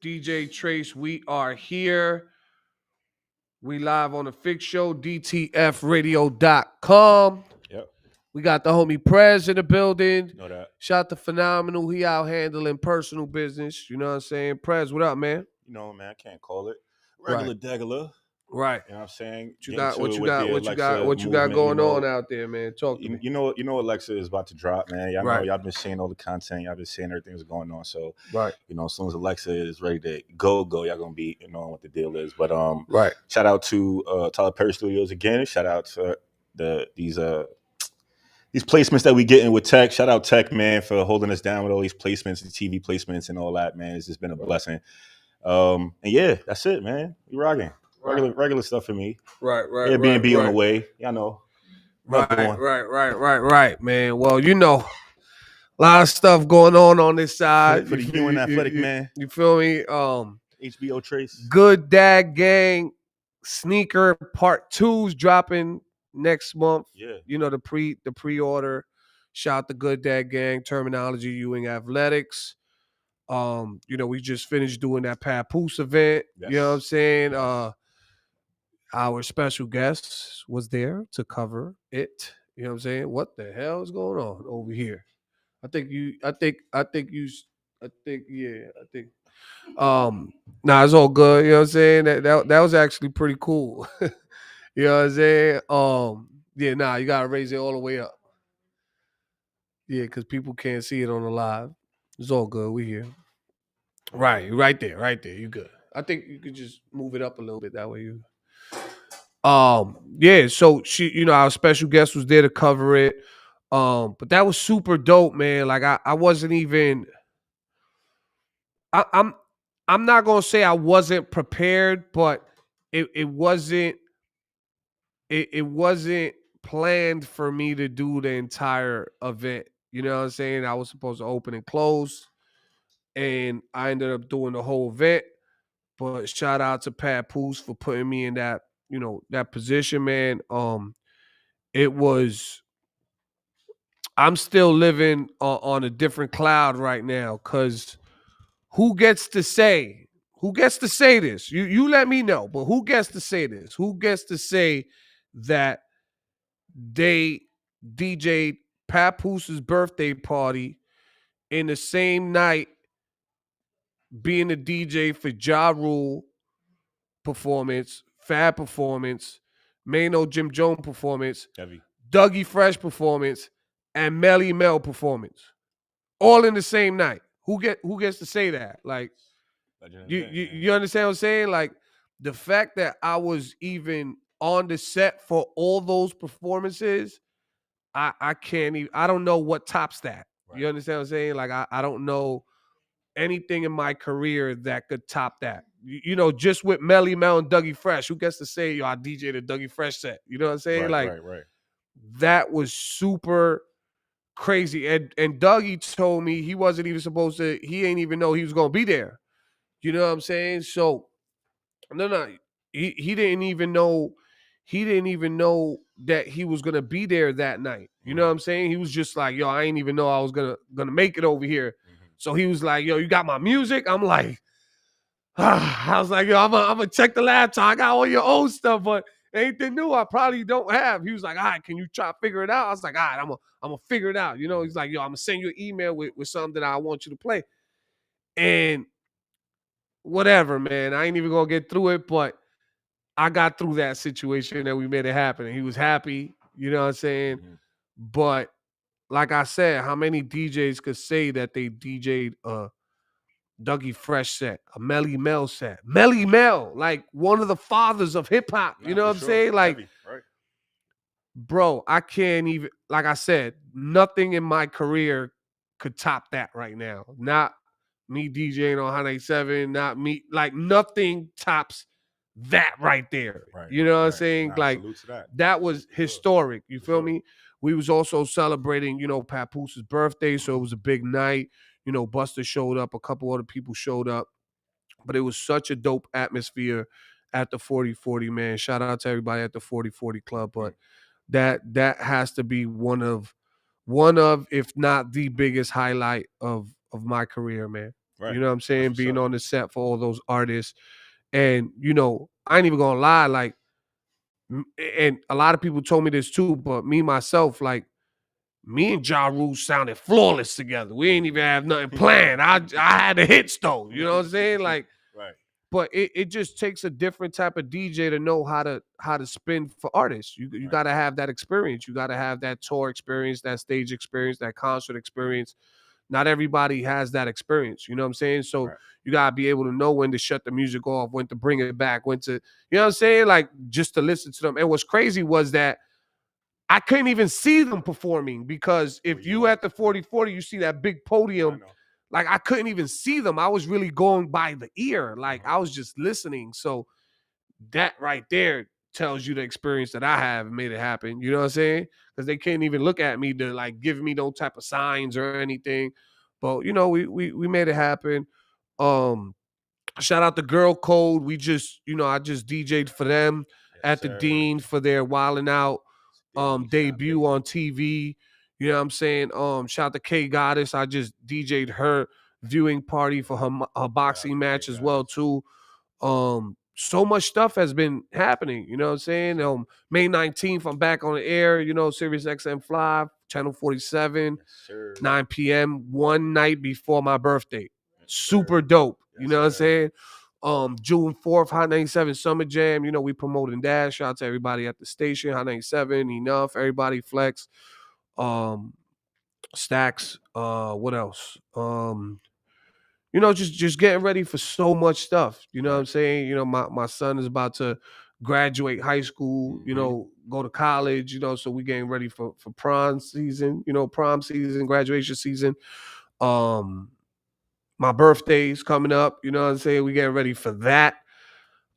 DJ Trace, we are here. We live on the Fix Show, DTFradio.com. Yep. We got the homie Prez in the building. Know that. Shout to Phenomenal. He out handling personal business. You know what I'm saying? Prez, what up, man? You know, man, I can't call it regular degular. Right. You know what I'm saying? What you got going on out there, man? Talk to me. You know Alexa is about to drop, man. Y'all know y'all been seeing all the content, y'all been seeing everything that's going on. So Right. you know, as soon as Alexa is ready to go, y'all gonna be knowing what the deal is. But Right. shout out to Tyler Perry Studios again. Shout out to these placements that we getting with Tech. Shout out Tech, man, for holding us down with all these placements, the TV placements and all that, man. It's just been a blessing. And yeah, that's it, man. We rocking. Regular stuff for me. Right. Airbnb on the way. Y'all know. Right, man. Well, you know, a lot of stuff going on this side. For the human athletic man. You feel me? HBO Trace. Good Dad Gang sneaker part 2's dropping next month. Yeah. You know, the pre-order. Shout out to Good Dad Gang, Terminology Ewing Athletics. You know, we just finished doing that Papoose event. Yes. You know what I'm saying? Yes. Our special guest was there to cover it. You know what I'm saying? What the hell is going on over here? I think nah, it's all good. You know what I'm saying? That was actually pretty cool. You know what I'm saying? Yeah, nah, you gotta raise it all the way up. Yeah, because people can't see it on the live. It's all good. We here. Right there. You good. I think you could just move it up a little bit. That way you. Yeah. So she, you know, our special guest was there to cover it. But that was super dope, man. Like I wasn't even. I'm not gonna say I wasn't prepared, but it wasn't planned for me to do the entire event. You know what I'm saying? I was supposed to open and close, and I ended up doing the whole event. But shout out to Papoose for putting me in that, you know, that position, man. It was. I'm still living on a different cloud right now, because who gets to say? Who gets to say this? You let me know. But who gets to say this? Who gets to say that they DJ'd Papoose' birthday party in the same night being the DJ for Ja Rule performance, Fab performance, Mano Jim Jones performance, Heavy. Dougie Fresh performance, and Melly Mel performance, all in the same night? Who gets to say that? Like, you understand what I'm saying? Like, the fact that I was even on the set for all those performances, I can't even. I don't know what tops that. Right. You understand what I'm saying? Like, I don't know anything in my career that could top that. You know, just with Melly Mel and Dougie Fresh, who gets to say, yo, I DJ'd a Dougie Fresh set? You know what I'm saying? Right. That was super crazy. And Dougie told me he wasn't even supposed to, he ain't even know he was gonna be there. You know what I'm saying? So no, he didn't even know that he was gonna be there that night. You know what I'm saying? He was just like, yo, I ain't even know I was gonna make it over here. So he was like, yo, you got my music? I'm like, I was like, yo, I'm gonna check the laptop. I got all your old stuff, but anything new I probably don't have. He was like, all right, can you try to figure it out? I was like, all right, I'm gonna figure it out. You know, he's like, yo, I'm gonna send you an email with something that I want you to play. And whatever, man. I ain't even gonna get through it, but I got through that situation and we made it happen. And he was happy, you know what I'm saying? But like I said, how many DJs could say that they DJ'd a Dougie Fresh set, a Melly Mel set? Melly Mel, like one of the fathers of hip hop. You know what I'm saying? Like, Heavy, right. Bro, I can't even, like I said, nothing in my career could top that right now. Not me DJing on Hot 87, not me, like nothing tops that right there. Right, you know what I'm saying? Nah, like that was historic. You feel me? We was also celebrating, you know, Papoose' birthday, so it was a big night. You know, Buster showed up, a couple other people showed up, but it was such a dope atmosphere at the 4040, man. Shout out to everybody at the 4040 Club, but that has to be one of, if not the biggest highlight of my career, man. Right. You know what I'm That's saying? what's Being up. on the set for all those artists. And, I ain't even gonna lie, like, and a lot of people told me this too, but me myself, like, me and Ja Rule sounded flawless together. We ain't even have nothing planned. I had the hits though. You know what I'm saying? Like, Right. but it just takes a different type of DJ to know how to spin for artists. You Right. got to have that experience. You got to have that tour experience, that stage experience, that concert experience. Not everybody has that experience. You know what I'm saying? So Right. you gotta be able to know when to shut the music off, when to bring it back, when to, you know what I'm saying? Like, just to listen to them. And what's crazy was that I couldn't even see them performing, because if you at the 4040, you see that big I podium. know. Like, I couldn't even see them. I was really going by the ear. Like, Uh-huh. I was just listening. So that right there tells you the experience that I have and made it happen. You know what I'm saying? Because they can't even look at me to, like, give me no type of signs or anything. But we made it happen. Um, Shout out to Girl Code. I just DJ'd for them Yes, at the sir. Dean for their Wildin' Out Daily debut shopping. on TV. You know what I'm saying? Shout out to K Goddess. I just DJ'd her viewing party for her boxing match as well too. So much stuff has been happening. You know what I'm saying? May 19th, I'm back on the air. Sirius XM Fly, channel 47, Yes, sir. 9 p.m. one night before my birthday. Yes, Super sir. dope. You Yes, know what I'm sir. saying? June 4th, Hot 97 Summer Jam. We promoting that. Shout out to everybody at the station, Hot 97, Enough, everybody Flex, um, Stacks, what else? Just getting ready for so much stuff. You know what I'm Right. saying? My son is about to graduate high school, go to college, so we getting ready for prom season, graduation season. My birthday's coming up, you know what I'm saying? We getting ready for that.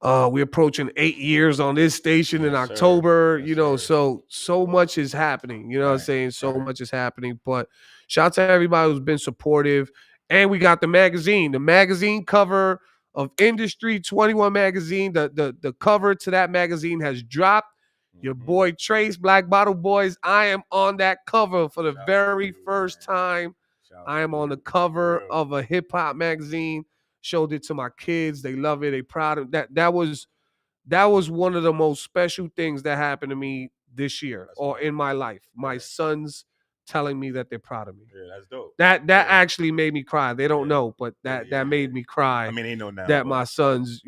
We're approaching 8 years on this station in Yes, sir. October, Yes, sir. so much is happening, you know what I'm Right. saying? So Right. much is happening. But shout out to everybody who's been supportive. And we got the magazine cover of Industry 21 magazine. The cover to that magazine has dropped. Your Mhm. boy Trace, Black Bottle Boys. I am on that cover for the Shouts to very you, first man. time. Shouts I to am on the you. For cover real. of a hip hop magazine. Showed it to my kids. They love it. They proud of that. That was one of the most special things that happened to me this year That's or dope. in my life. My Yeah. sons telling me that they're proud of me. Yeah, that's dope. That Yeah. actually made me cry. They don't Yeah. know, but Yeah, that made me cry. I mean, they know now. That But my sons,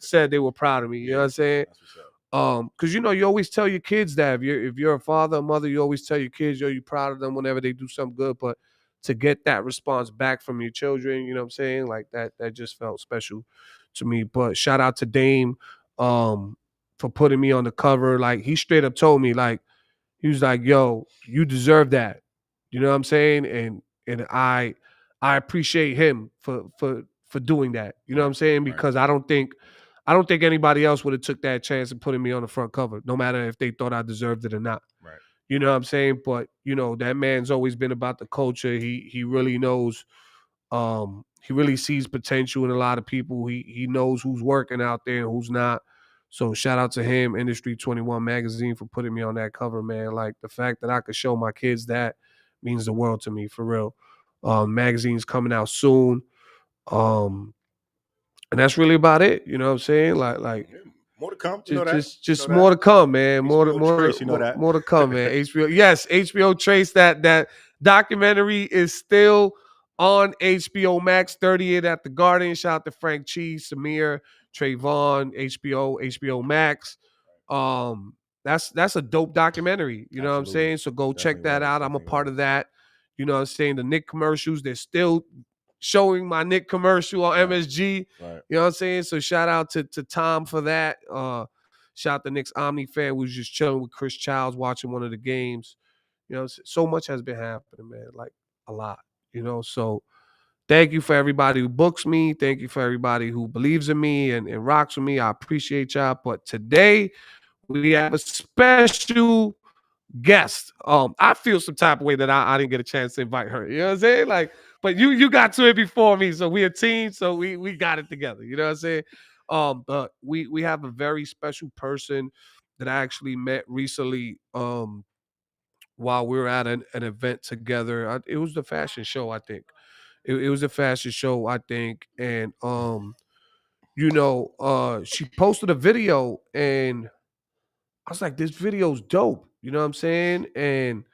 said they were proud of me. You know what I'm saying? That's what's up. Because you always tell your kids that if you're a father or mother, you always tell your kids, you're proud of them whenever they do something good. But to get that response back from your children, you know what I'm saying? Like that just felt special to me. But shout out to Dame for putting me on the cover. Like, he straight up told me, like, he was like, yo, you deserve that. You know what I'm saying? And I appreciate him for doing that. You know what I'm saying? Right. Because I don't think anybody else would have took that chance of putting me on the front cover, no matter if they thought I deserved it or not. Right. You know what I'm saying? But that man's always been about the culture. He really knows. He really sees potential in a lot of people. He knows who's working out there and who's not. So shout out to him, Industry 21 magazine, for putting me on that cover, man. Like, the fact that I could show my kids that means the world to me, for real. Magazine's coming out soon. And that's really about it. You know what I'm saying? Like Yeah, more to come. You just know that. just more to come, man. More to HBO more Trace, to you know more, that. more to come, man. HBO, yes, HBO Trace. That documentary is still on HBO Max. 30th at the Garden. Shout out to Frank Cheese, Samir, Trayvon, HBO Max. That's a dope documentary. You know what I'm Absolutely. saying? So go check Definitely that was. out. I'm a Definitely part was. of that. You know what I'm saying? The Nick commercials, they're still showing my Nick commercial on Right. MSG. Right. You know what I'm saying? So shout out to Tom for that. Shout out to Nick's Omni fan who was just chilling with Chris Childs watching one of the games. So much has been happening, man. Like, a lot. So thank you for everybody who books me. Thank you for everybody who believes in me and rocks with me. I appreciate y'all. But today we have a special guest. I feel some type of way that I didn't get a chance to invite her. You know what I'm saying? Like, but you got to it before me, so we a team, so we got it together. You know what I'm saying? But we have a very special person that I actually met recently. While we were at an event together, it was the fashion show, I think. It was a fashion show, I think, and you know, she posted a video, and I was like, this video's dope. You know what I'm saying? And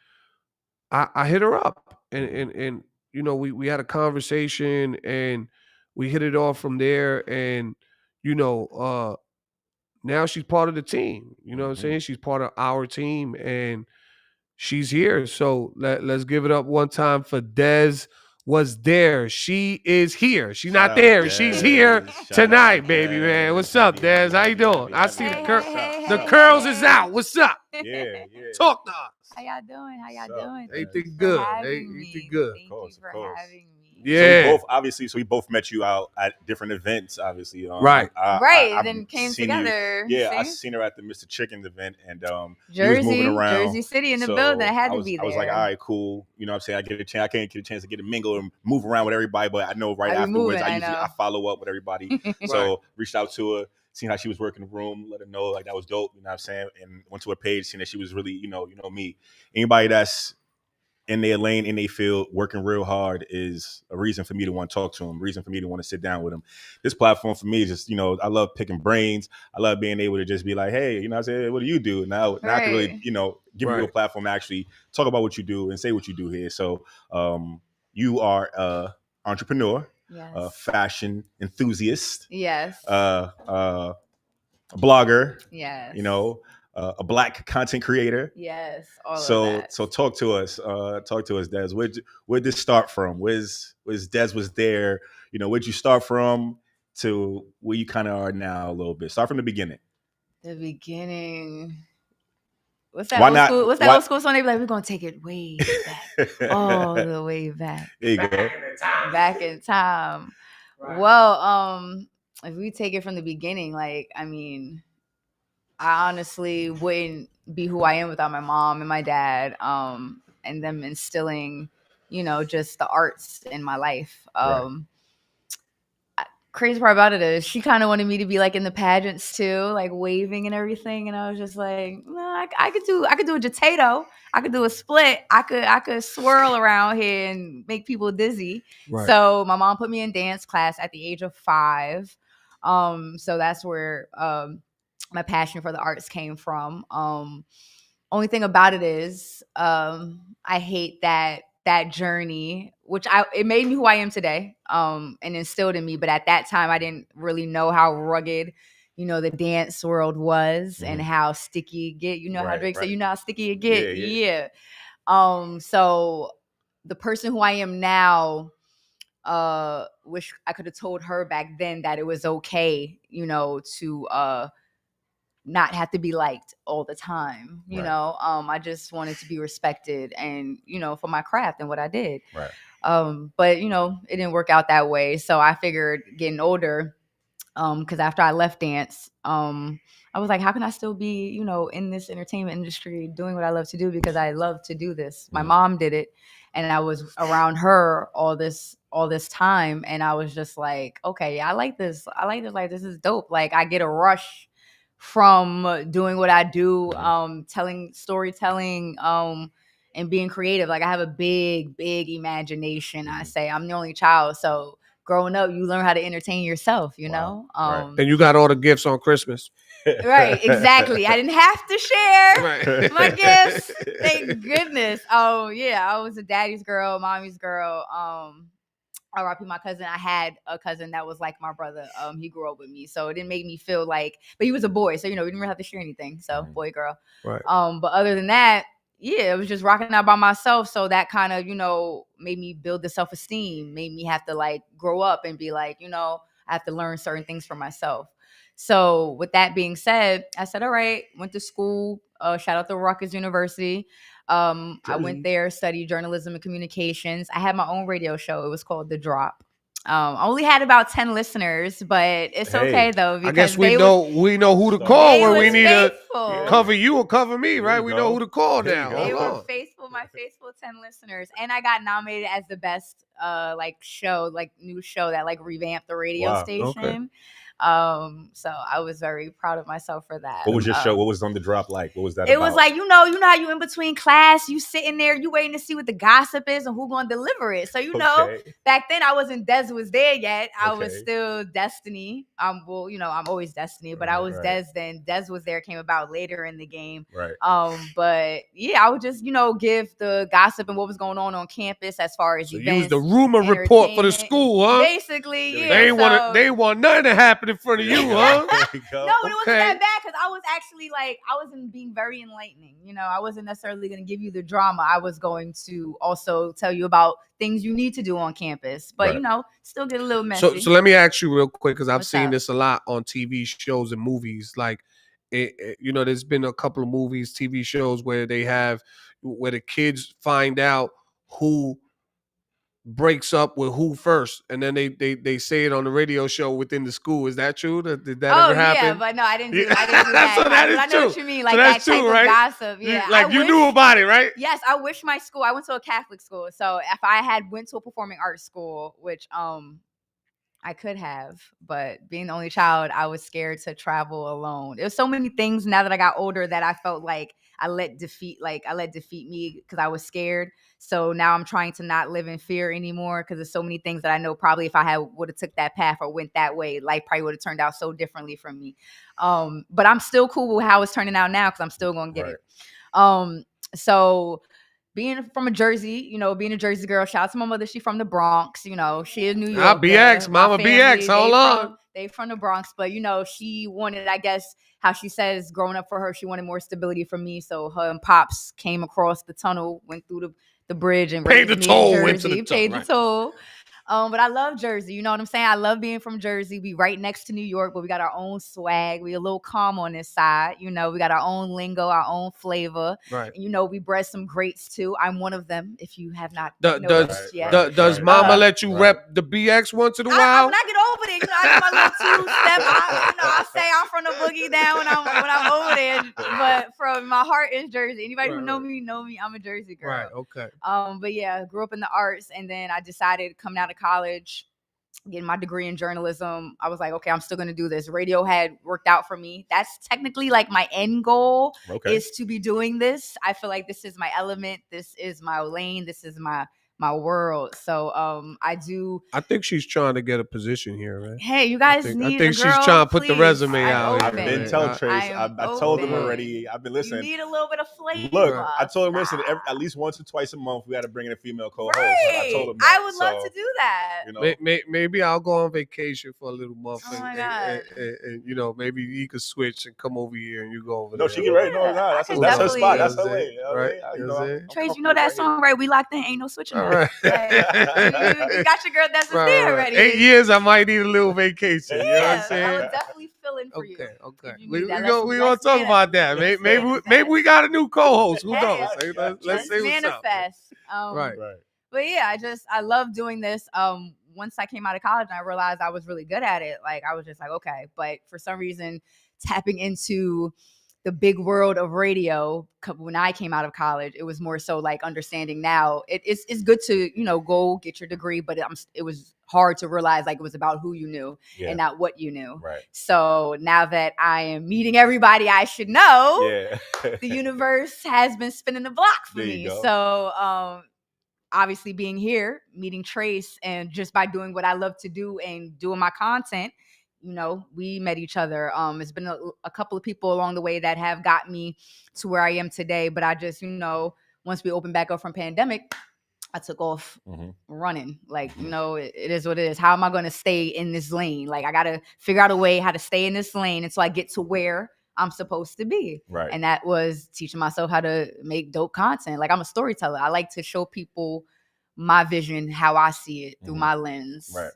I hit her up, and you know, we had a conversation, and we hit it off from there, and you know, now she's part of the team. You know what I'm Mhm. saying? She's part of our team, and she's here. So let's give it up one time for Des was there. She is here. She's Shout not out there. She's here Des. Shout tonight, out baby, man. Des. What's up, Happy, Des? happy, How you happy, doing? happy, I happy, see the happy. curl. What's The up? curls is out. What's up? Yeah. Talk to us. How y'all doing? How y'all What's up, doing? Des? Thank Anything you for good? having Anything me. good? Thank course, you of for course. having me. So we Yeah. both obviously, so we both met you out at different events. Obviously, Right. Right, I've then came seen you- together. yeah, I See? seen her at the Mr. Chickens event, and you was moving around. Jersey City in the So building. I had to be I was like, there. all right, cool. You know what I'm saying? I get a chance. I can't get a chance to get to mingle and move around with everybody, but I know right I be afterwards, moving, I I know. follow up with everybody. So reached out to her, seen how she was working the room, let her know like that was dope. You know what I'm saying? And went to her page, seen that she was really, you know me. Anybody that's in their lane, in their field, working real hard is a reason for me to want to talk to them, reason for me to want to sit down with them. This platform for me is just, you know, I love picking brains. I love being able to just be like, hey, you know what I'm saying? What do you do? Now I can really, you know, give you a platform to actually talk about what you do and say what you do here. So you are a entrepreneur, a fashion enthusiast, a blogger, you know, a Black content creator. Yes, all of that. So talk to us, Des. Where'd this start from? Where's Des was there? You know, where'd you start from to where you kind of are now a little bit? Start from the beginning. The beginning. What's that old school? What's that old school song? They be like, we're gonna take it way back, all the way back. There you go. Back in time. Right. Well, if we take it from the beginning, like, I mean, I honestly wouldn't be who I am without my mom and my dad, and them instilling, you know, just the arts in my life. Crazy part about it is she kind of wanted me to be like in the pageants too, like waving and everything, and I was just like, no, I could do a potato, I could do a split, I could swirl around here and make people dizzy. Right. So my mom put me in dance class at the age of 5. So that's where my passion for the arts came from. Only thing about it is I hate that journey, which it made me who I am today, and instilled in me. But at that time, I didn't really know how rugged, you know, the dance world was, and how sticky it get. You know how Drake said, you know how sticky it get. Yeah. So the person who I am now, wish I could have told her back then that it was okay, you know, to not have to be liked all the time, you know. I just wanted to be respected, and, you know, for my craft and what I did. But, you know, it didn't work out that way. So I figured getting older, because after I left dance, I was like, how can I still be, you know, in this entertainment industry doing what I love to do, because I love to do this. My mom did it, and I was around her all this time, and I was just like, okay, I like this. Like, this is dope. Like, I get a rush from doing what I do, storytelling, and being creative. Like, I have a big imagination. I say I'm the only child, so growing up, you learn how to entertain yourself, you know? And you got all the gifts on Christmas. Right, exactly. I didn't have to share my gifts. Thank goodness. Oh, yeah, I was a daddy's girl, mommy's girl. R.I.P. my cousin. I had a cousin that was like my brother. He grew up with me, so it didn't make me feel like, but he was a boy, so, you know, we didn't really have to share anything. So boy, girl. Right. But other than that, yeah, it was just rocking out by myself. So that kind of, you know, made me build the self-esteem, made me have to like grow up and be like, you know, I have to learn certain things for myself. So with that being said, I said, all right, went to school. Shout out to Rutgers University. I went there, studied journalism and communications. I had my own radio show. It was called The Drop. I only had about 10 listeners, but it's okay though. Because I guess we know who to call when we need to cover you or cover me, right? We know who to call now. They were faithful, my faithful 10 listeners. And I got nominated as the best new show that like revamped the radio station. So I was very proud of myself for that. What was your show? What was On the Drop like? What was that It about? was like, you know how you in between class, you sitting there, you waiting to see what the gossip is and who gonna deliver it. So Okay. back then I wasn't Des was there yet. I was Okay. still Destiny. Well, I'm always Destiny, but I was Right. Des then. Des was there, came about later in the game. Right. But yeah, I would just, give the gossip and what was going on campus as far as So you events. was the rumor report for the entertainment. school, huh? Basically, There we yeah. go. They ain't want nothing to happen in front of you, huh? There we go. No, but it wasn't Okay. that bad because I was actually I wasn't being very enlightening. I wasn't necessarily going to give you the drama. I was going to also tell you about things you need to do on campus, but Right. still get a little messy. So let me ask you real quick, because I've What's seen up? this a lot on TV shows and movies. Like, there's been a couple of movies, TV shows where where the kids find out who breaks up with who first, and then they say it on the radio show within the school. Is that true? Did that ever happen? Yeah, but no, I didn't do, Yeah. I didn't do that. So that is I know what true. you mean, So like that that's type true, of right? gossip. Yeah, Like you knew about it, right? Yes, I wish my school. I went to a Catholic school, so if I had went to a performing arts school, which I could have, but being the only child, I was scared to travel alone. There's so many things now that I got older that I felt like I let defeat me because I was scared. So now I'm trying to not live in fear anymore because there's so many things that I know probably if I would have took that path or went that way, life probably would have turned out so differently from me. But I'm still cool with how it's turning out now because I'm still gonna get it. So being from a Jersey, being a Jersey girl, shout out to my mother. She from the Bronx, she is New York. BX, mama BX, hold on. They from the Bronx, but she wanted, I guess, how she says growing up for her, she wanted more stability from me. So her and Pops came across the tunnel, went through the bridge and paid the raised me toll, in went to Jersey, the toll, paid right. the toll. But I love Jersey. You know what I'm saying? I love being from Jersey. We right next to New York, but we got our own swag. We a little calm on this side. We got our own lingo, our own flavor. Right. And, we bred some greats too. I'm one of them. If you have not Does noticed yet. does Mama let you rep the BX once in a while? When I get over there, I do my little 2-step. I say I'm from the boogie down when I'm over there. But from my heart is Jersey. Anybody who know me. I'm a Jersey girl. Right. Okay. But yeah, grew up in the arts, and then I decided coming out of college, getting my degree in journalism, I was like, okay, I'm still going to do this. Radio had worked out for me. That's technically like my end goal is to be doing this. I feel like this is my element. This is my lane. This is my world. So I think she's trying to get a position here, right? Hey, you guys I need think a girl, she's trying to put the please. resume I'm out. I've open. been telling Trace. I told him open. already. I've been listening. You need a little bit of flavor. Look, I told him, listen, at least once or twice a month, we got to bring in a female co-host. Right. I told him that. I would love to do that. Maybe I'll go on vacation for a little month. Oh my God. And maybe you could switch and come over here and you go over there. No, she get ready. No, that's her spot. That's her way. Right. Trace, you know that song, right? We locked in. Ain't no switching. All right. You got your girl that's there already. 8 years, I might need a little vacation. You know what I'm saying? I would definitely fill in for you. Okay. We gonna talk about that. Maybe we got a new co-host. Who knows? Let's see what's up. Manifest. Right. But yeah, I love doing this. Once I came out of college and I realized I was really good at it, like I was just like, okay. But for some reason, tapping into the big world of radio when I came out of college, it was more so like understanding now. It's good to go get your degree, but it was hard to realize like it was about who you knew and not what you knew. Right. So now that I am meeting everybody I should know, the universe has been spinning the block for me. So obviously being here, meeting Trace, and just by doing what I love to do and doing my content, we met each other. It's been a couple of people along the way that have got me to where I am today. But I just, once we opened back up from pandemic, I took off running. Like, it is what it is. How am I going to stay in this lane? Like, I got to figure out a way how to stay in this lane until I get to where I'm supposed to be. Right. And that was teaching myself how to make dope content. Like, I'm a storyteller. I like to show people my vision, how I see it through my lens. Right.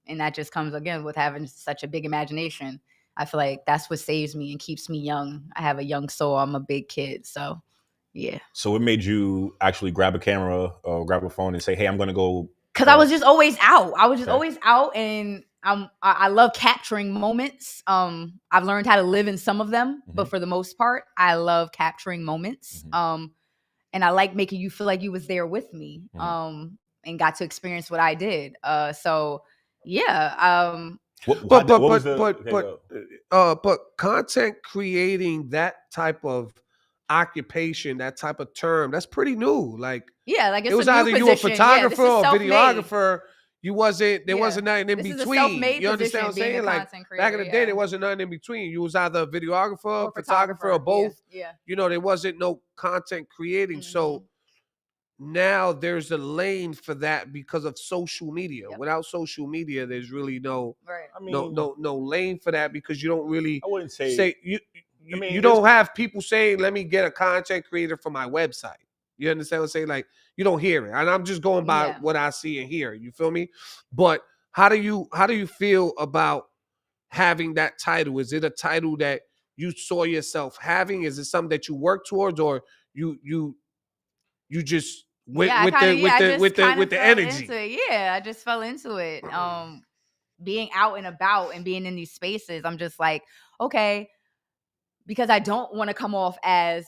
And that just comes again with having such a big imagination. I feel like that's what saves me and keeps me young. I have a young soul. I'm a big kid. So yeah. So what made you actually grab a camera or grab a phone and say, hey, I'm going to go? Because I was just always out. Always out, and I love capturing moments. I've learned how to live in some of them, but for the most part, I love capturing moments. And I like making you feel like you was there with me. And got to experience what I did. So yeah, But what was the? Okay, go. but content creating, that type of occupation, that type of term, that's pretty new. Like Yeah, like it it's was a new either you a position. Yeah, this photographer is or a self-made. videographer. There Yeah. wasn't nothing in This is a between. self-made You understand position, what I'm being a saying? Like content back in creator. the day, Yeah. there wasn't nothing in between. You was either a videographer, Or photographer, or both. Yeah. You know, there wasn't no content creating. So Mhm. now there's a lane for that because of social media. Yep. Without social media, there's really no Right. I mean, no lane for that, because you don't really I wouldn't say. say you I mean, you there's- don't have people saying, let me get a content creator for my website. You understand what I'm saying? Like, you don't hear it. And I'm just going by Yeah. what I see and hear. You feel me? But how do you feel about having that title? Is it a title that you saw yourself having? Is it something that you work towards, or you just went Yeah, I with kind the of yeah, I just with kind the of fell energy? into it. Yeah, I just fell into it. Being out and about and being in these spaces, I'm just like, okay, because I don't want to come off as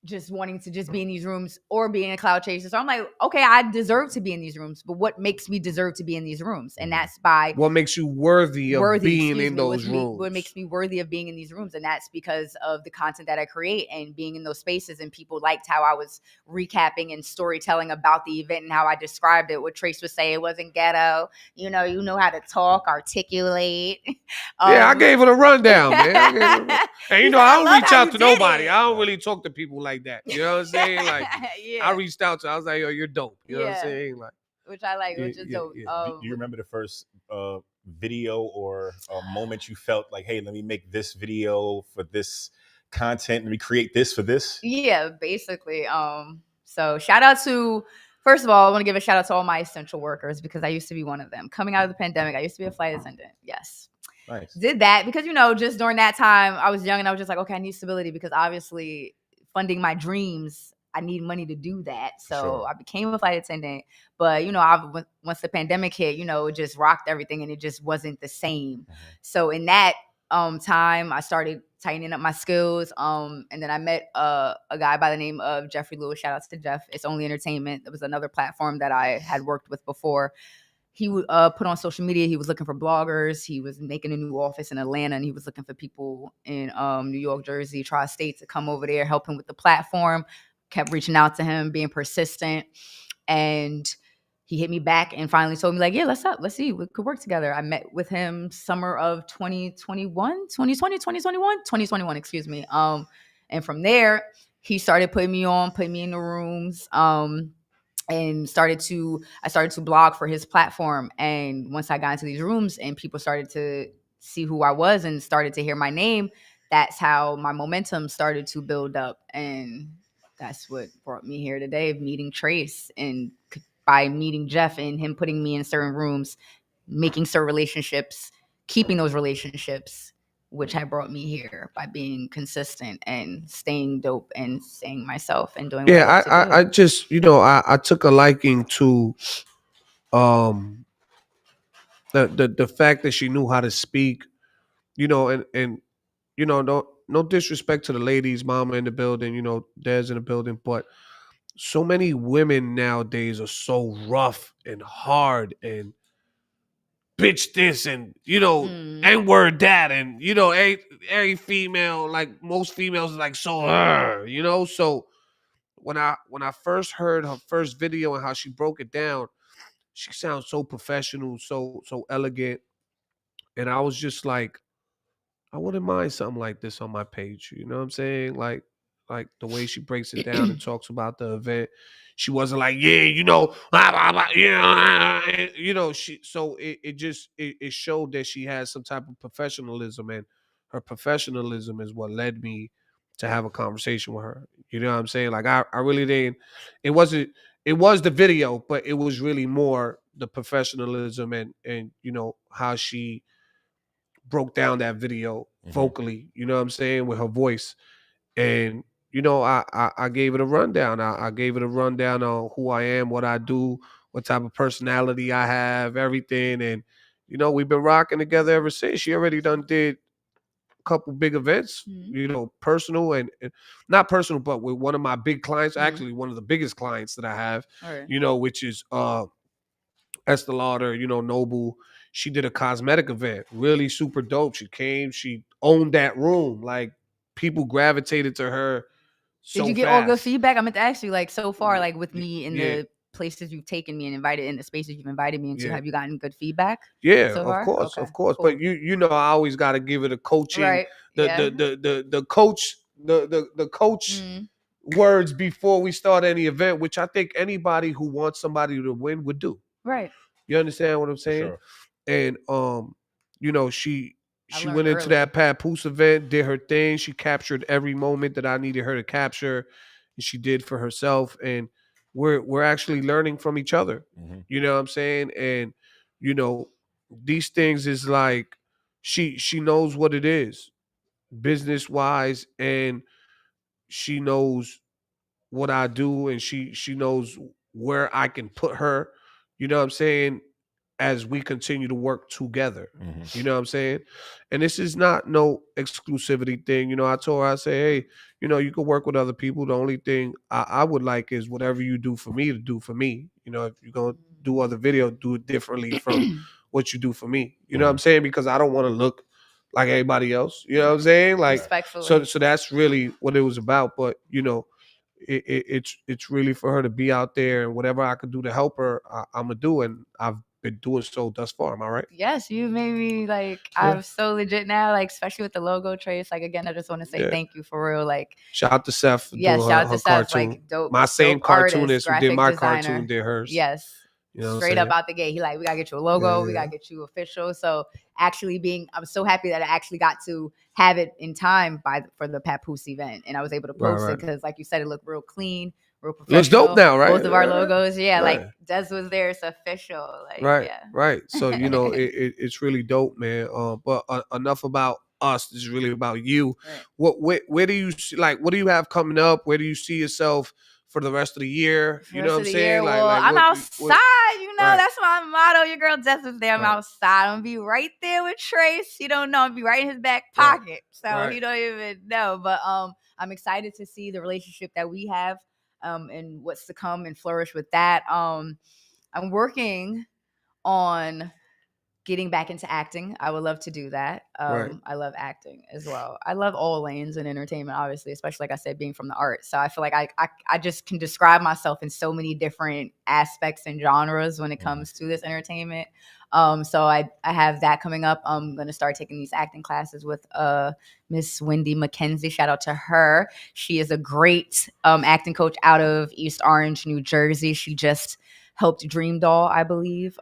just wanting to just be in these rooms or being a cloud chaser. So I'm like, okay, I deserve to be in these rooms, but what makes me deserve to be in these rooms? And that's by What makes you worthy of being in those rooms? what makes me worthy of being in these rooms. And that's because of the content that I create and being in those spaces. And people liked how I was recapping and storytelling about the event and how I described it. What Trace would say, it wasn't ghetto. You know how to talk, articulate. Yeah, I gave it a rundown, man. And you know, I don't reach out to nobody. I don't really talk to people like that. You know what I'm saying? Like, yeah. I reached out to, I was like, yo, you're dope. You know what I'm Yeah. saying? Like, which I like, Yeah, which is yeah, dope. yeah. Do you remember the first video or a moment you felt like, hey, let me make this video for this content, let me create this for this? Yeah, basically. So shout out to, first of all, I want to give a shout out to all my essential workers, because I used to be one of them. Coming out of the pandemic, I used to be a flight attendant. Yes. Nice. Did that because, just during that time, I was young and I was just like, okay, I need stability, because obviously funding my dreams, I need money to do that. So Sure. I became a flight attendant. But, once the pandemic hit, it just rocked everything and it just wasn't the same. Mhm. So in that time, I started tightening up my skills. And then I met a guy by the name of Jeffrey Lewis. Shout outs to Jeff. It's Only Entertainment. It was another platform that I had worked with before. He would put on social media. He was looking for bloggers. He was making a new office in Atlanta, and he was looking for people in New York, Jersey, Tri-State to come over there, help him with the platform. Kept reaching out to him, being persistent, and he hit me back and finally told me, like, yeah, let's see, we could work together. I met with him summer of 2021, excuse me. And from there, he started putting me in the rooms. And I started to blog for his platform. And once I got into these rooms and people started to see who I was and started to hear my name, that's how my momentum started to build up. And that's what brought me here today, meeting Trace, and by meeting Jeff and him putting me in certain rooms, making certain relationships, keeping those relationships, which had brought me here by being consistent and staying dope and staying myself and doing what I love to do. I just, I took a liking to the fact that she knew how to speak, and no disrespect to the ladies, mama in the building, Des in the building, but so many women nowadays are so rough and hard and bitch this and N-word that, and every female, like most females, is like so so when I first heard her first video and how she broke it down, she sounds so professional, so elegant, and I was just like, I wouldn't mind something like this on my page. You know what I'm saying? Like the way she breaks it down and talks about the event. She wasn't like, yeah, blah, blah, blah, she, so it showed that she has some type of professionalism, and her professionalism is what led me to have a conversation with her. You know what I'm saying? Like I really didn't, it was the video, but it was really more the professionalism and how she broke down that video vocally, you know what I'm saying, with her voice. And I gave it a rundown. I gave it a rundown on who I am, what I do, what type of personality I have, everything. And we've been rocking together ever since. She already did a couple big events, personal and not personal, but with one of my big clients, actually one of the biggest clients that I have, which is Estee Lauder, Noble. she did a cosmetic event, really super dope. She came, she owned that room. Like people gravitated to her so Did you get all good fast. feedback? I meant to ask you, like, so far, like with Y- me in Yeah, the places you've taken me and invited in the spaces you've invited me into, yeah. have you gotten good feedback Yeah, so far? Okay, of course. cool. But you know, I always got to give it a coaching, Right. Yeah. the coach, the coach Mm, words before we start any event, which I think anybody who wants somebody to win would do. right. You understand what I'm For saying? sure. And you know, she I she learned went into early. that Papoose event, did her thing. She captured every moment that I needed her to capture, and she did for herself. And we're actually learning from each other. Mm-hmm. You know what I'm saying? And you know, these things is like she knows what it is, business wise, and she knows what I do, and she knows where I can put her. You know what I'm saying? As we continue to work together. Mm-hmm. You know what I'm saying? And this is not no exclusivity thing. You know, I told her, I say, hey, you know, you can work with other people. The only thing I would like is whatever you do for me to do for me. You know, if you're gonna do other video, do it differently from what you do for me. You know what I'm saying? Because I don't want to look like everybody else. You know what I'm saying? Like Respectfully. so that's really what it was about. But you know, it's really for her to be out there, and whatever I could do to help her, I'm gonna do, and I've been doing so thus far. Am I right? Yes, you made me like Yeah. I'm so legit now, like especially with the logo trace. Like again, I just want to say Yeah. thank you for real. Like Shout out to Seth for yes, doing shout her out to Seth, cartoon. like dope. My same dope artist, cartoonist who did graphic my designer. cartoon did hers. Yes. You know what I'm Straight up saying? out the gate. He like, we gotta get you a logo, we Yeah. gotta get you official. So actually I'm so happy that I actually got to have it in time for the Papoose event. And I was able to Right, post it right. because like you said, it looked real clean, real professional. Looks dope now, right? Both of our Yeah. logos. Yeah, Right. like Des was there, it's official. Like Right, yeah. right. So you know, it's really dope, man. But enough about us. This is really about you. Right. Where do you see, like, what do you have coming up? Where do you see yourself for the rest of the year? For You the know rest what I'm of the saying? year, Like, well, I'm what, outside, you know, right. that's my motto. Your girl Jess was there. I'm Right. outside. I'm gonna be right there with Trace. You don't know, I'm gonna be right in his back Right. pocket. So Right. he don't even know. But I'm excited to see the relationship that we have and what's to come and flourish with that. I'm working on getting back into acting. I would love to do that. Right. I love acting as well. I love all lanes in entertainment, obviously, especially like I said, being from the arts. So I feel like I just can describe myself in so many different aspects and genres when it comes to this entertainment. So I have that coming up. I'm going to start taking these acting classes with Miss Wendy McKenzie. Shout out to her. She is a great acting coach out of East Orange, New Jersey. She just helped Dream Doll, I believe.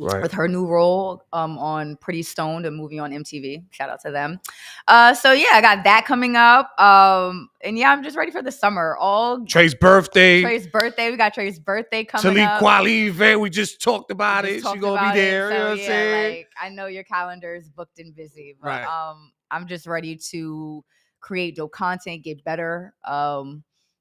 Right. With her new role on Pretty Stoned, a movie on MTV. Shout out to them. So yeah, I got that coming up. And yeah, I'm just ready for the summer. All Trey's birthday. We got Trey's birthday coming Talib up. Kweli event. We just talked about We it. just She's talked gonna about be it. there. So, You know what I'm yeah, saying? like I know your calendar is booked and busy, but Right. I'm just ready to create dope content, get better,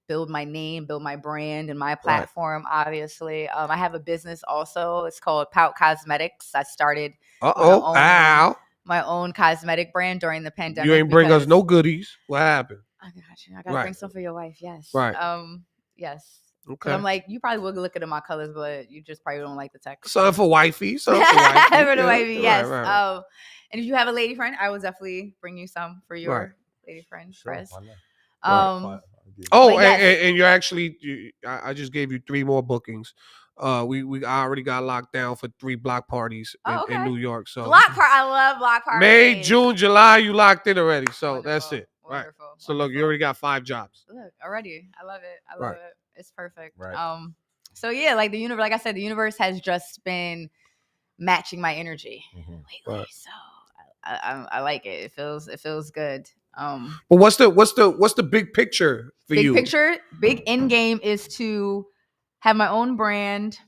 build my name, build my brand and my platform. Obviously, I have a business also. It's called Pout Cosmetics. I started Ow. my own cosmetic brand during the pandemic. You ain't bring us no goodies. What happened? I got you. I gotta bring some for your wife. Yes. Right. Yes. Okay. I'm like, you probably will look at my colors, but you just probably don't like the text. Something for wifey. Something for wifey. For the wifey, yes. Right. And if you have a lady friend, I will definitely bring you some for your lady friend. Sure, Press. why not? Oh, yes. and you're actually, I just gave you 3 more bookings. We already got locked down for 3 block parties in New York. So I love block parties. May, June, July, you locked in already. So Wonderful, that's it. wonderful, Right. So look, you already got 5 jobs. Look, already. I love it. I love it. It's perfect. Right. So yeah, like the universe, like I said, the universe has just been matching my energy lately. So I like it. It feels good. But what's the big picture for you? Big end game is to have my own brand,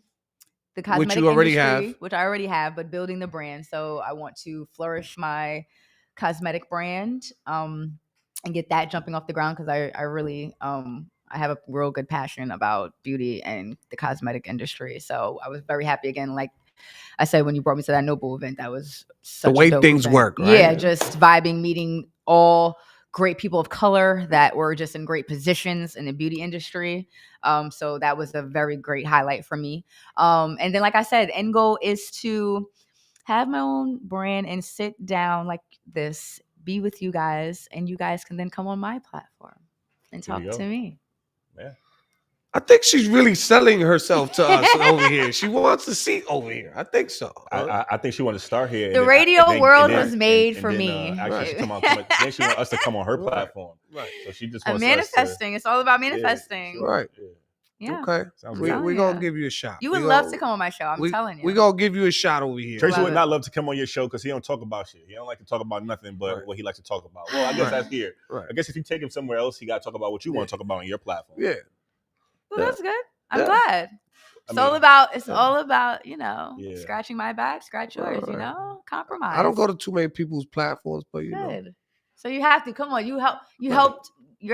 the cosmetic which you already industry, have, which I already have, but building the brand. So I want to flourish my cosmetic brand, and get that jumping off the ground because I really I have a real good passion about beauty and the cosmetic industry. So I was very happy again, like I said, when you brought me to that Noble event, that was such the way a dope things event. work, right? Yeah, just vibing, meeting all great people of color that were just in great positions in the beauty industry. So that was a very great highlight for me. And then, like I said, end goal is to have my own brand and sit down like this, be with you guys, and you guys can then come on my platform and There talk you go. to me. Yeah. I think she's really selling herself to us over here. She wants a seat over here. I think so. I think she wanted to start here. The radio world was made for then, me. Actually, she then she wanted us to come on her platform. Right. So she just I'm wants manifesting. It's all about us to, manifesting. Right. Yeah. Okay. Sounds We're telling going to ya. give you a shot. You would love to come on my show. I'm telling you. We're going to give you a shot over here. Tracy Love would it. not love to come on your show because he don't talk about shit. He don't like to talk about nothing but Right. what he likes to talk about. Well, I guess Right. that's here. Right. I guess if you take him somewhere else, he got to talk about what you want to talk about on your platform. Yeah. Well, Yeah. that's good. I'm Yeah. glad. I It's mean, all about, yeah. Yeah. scratching my back, scratch yours, Right. compromise. I don't go to too many people's platforms, but you know. Good. So you have to come on. You're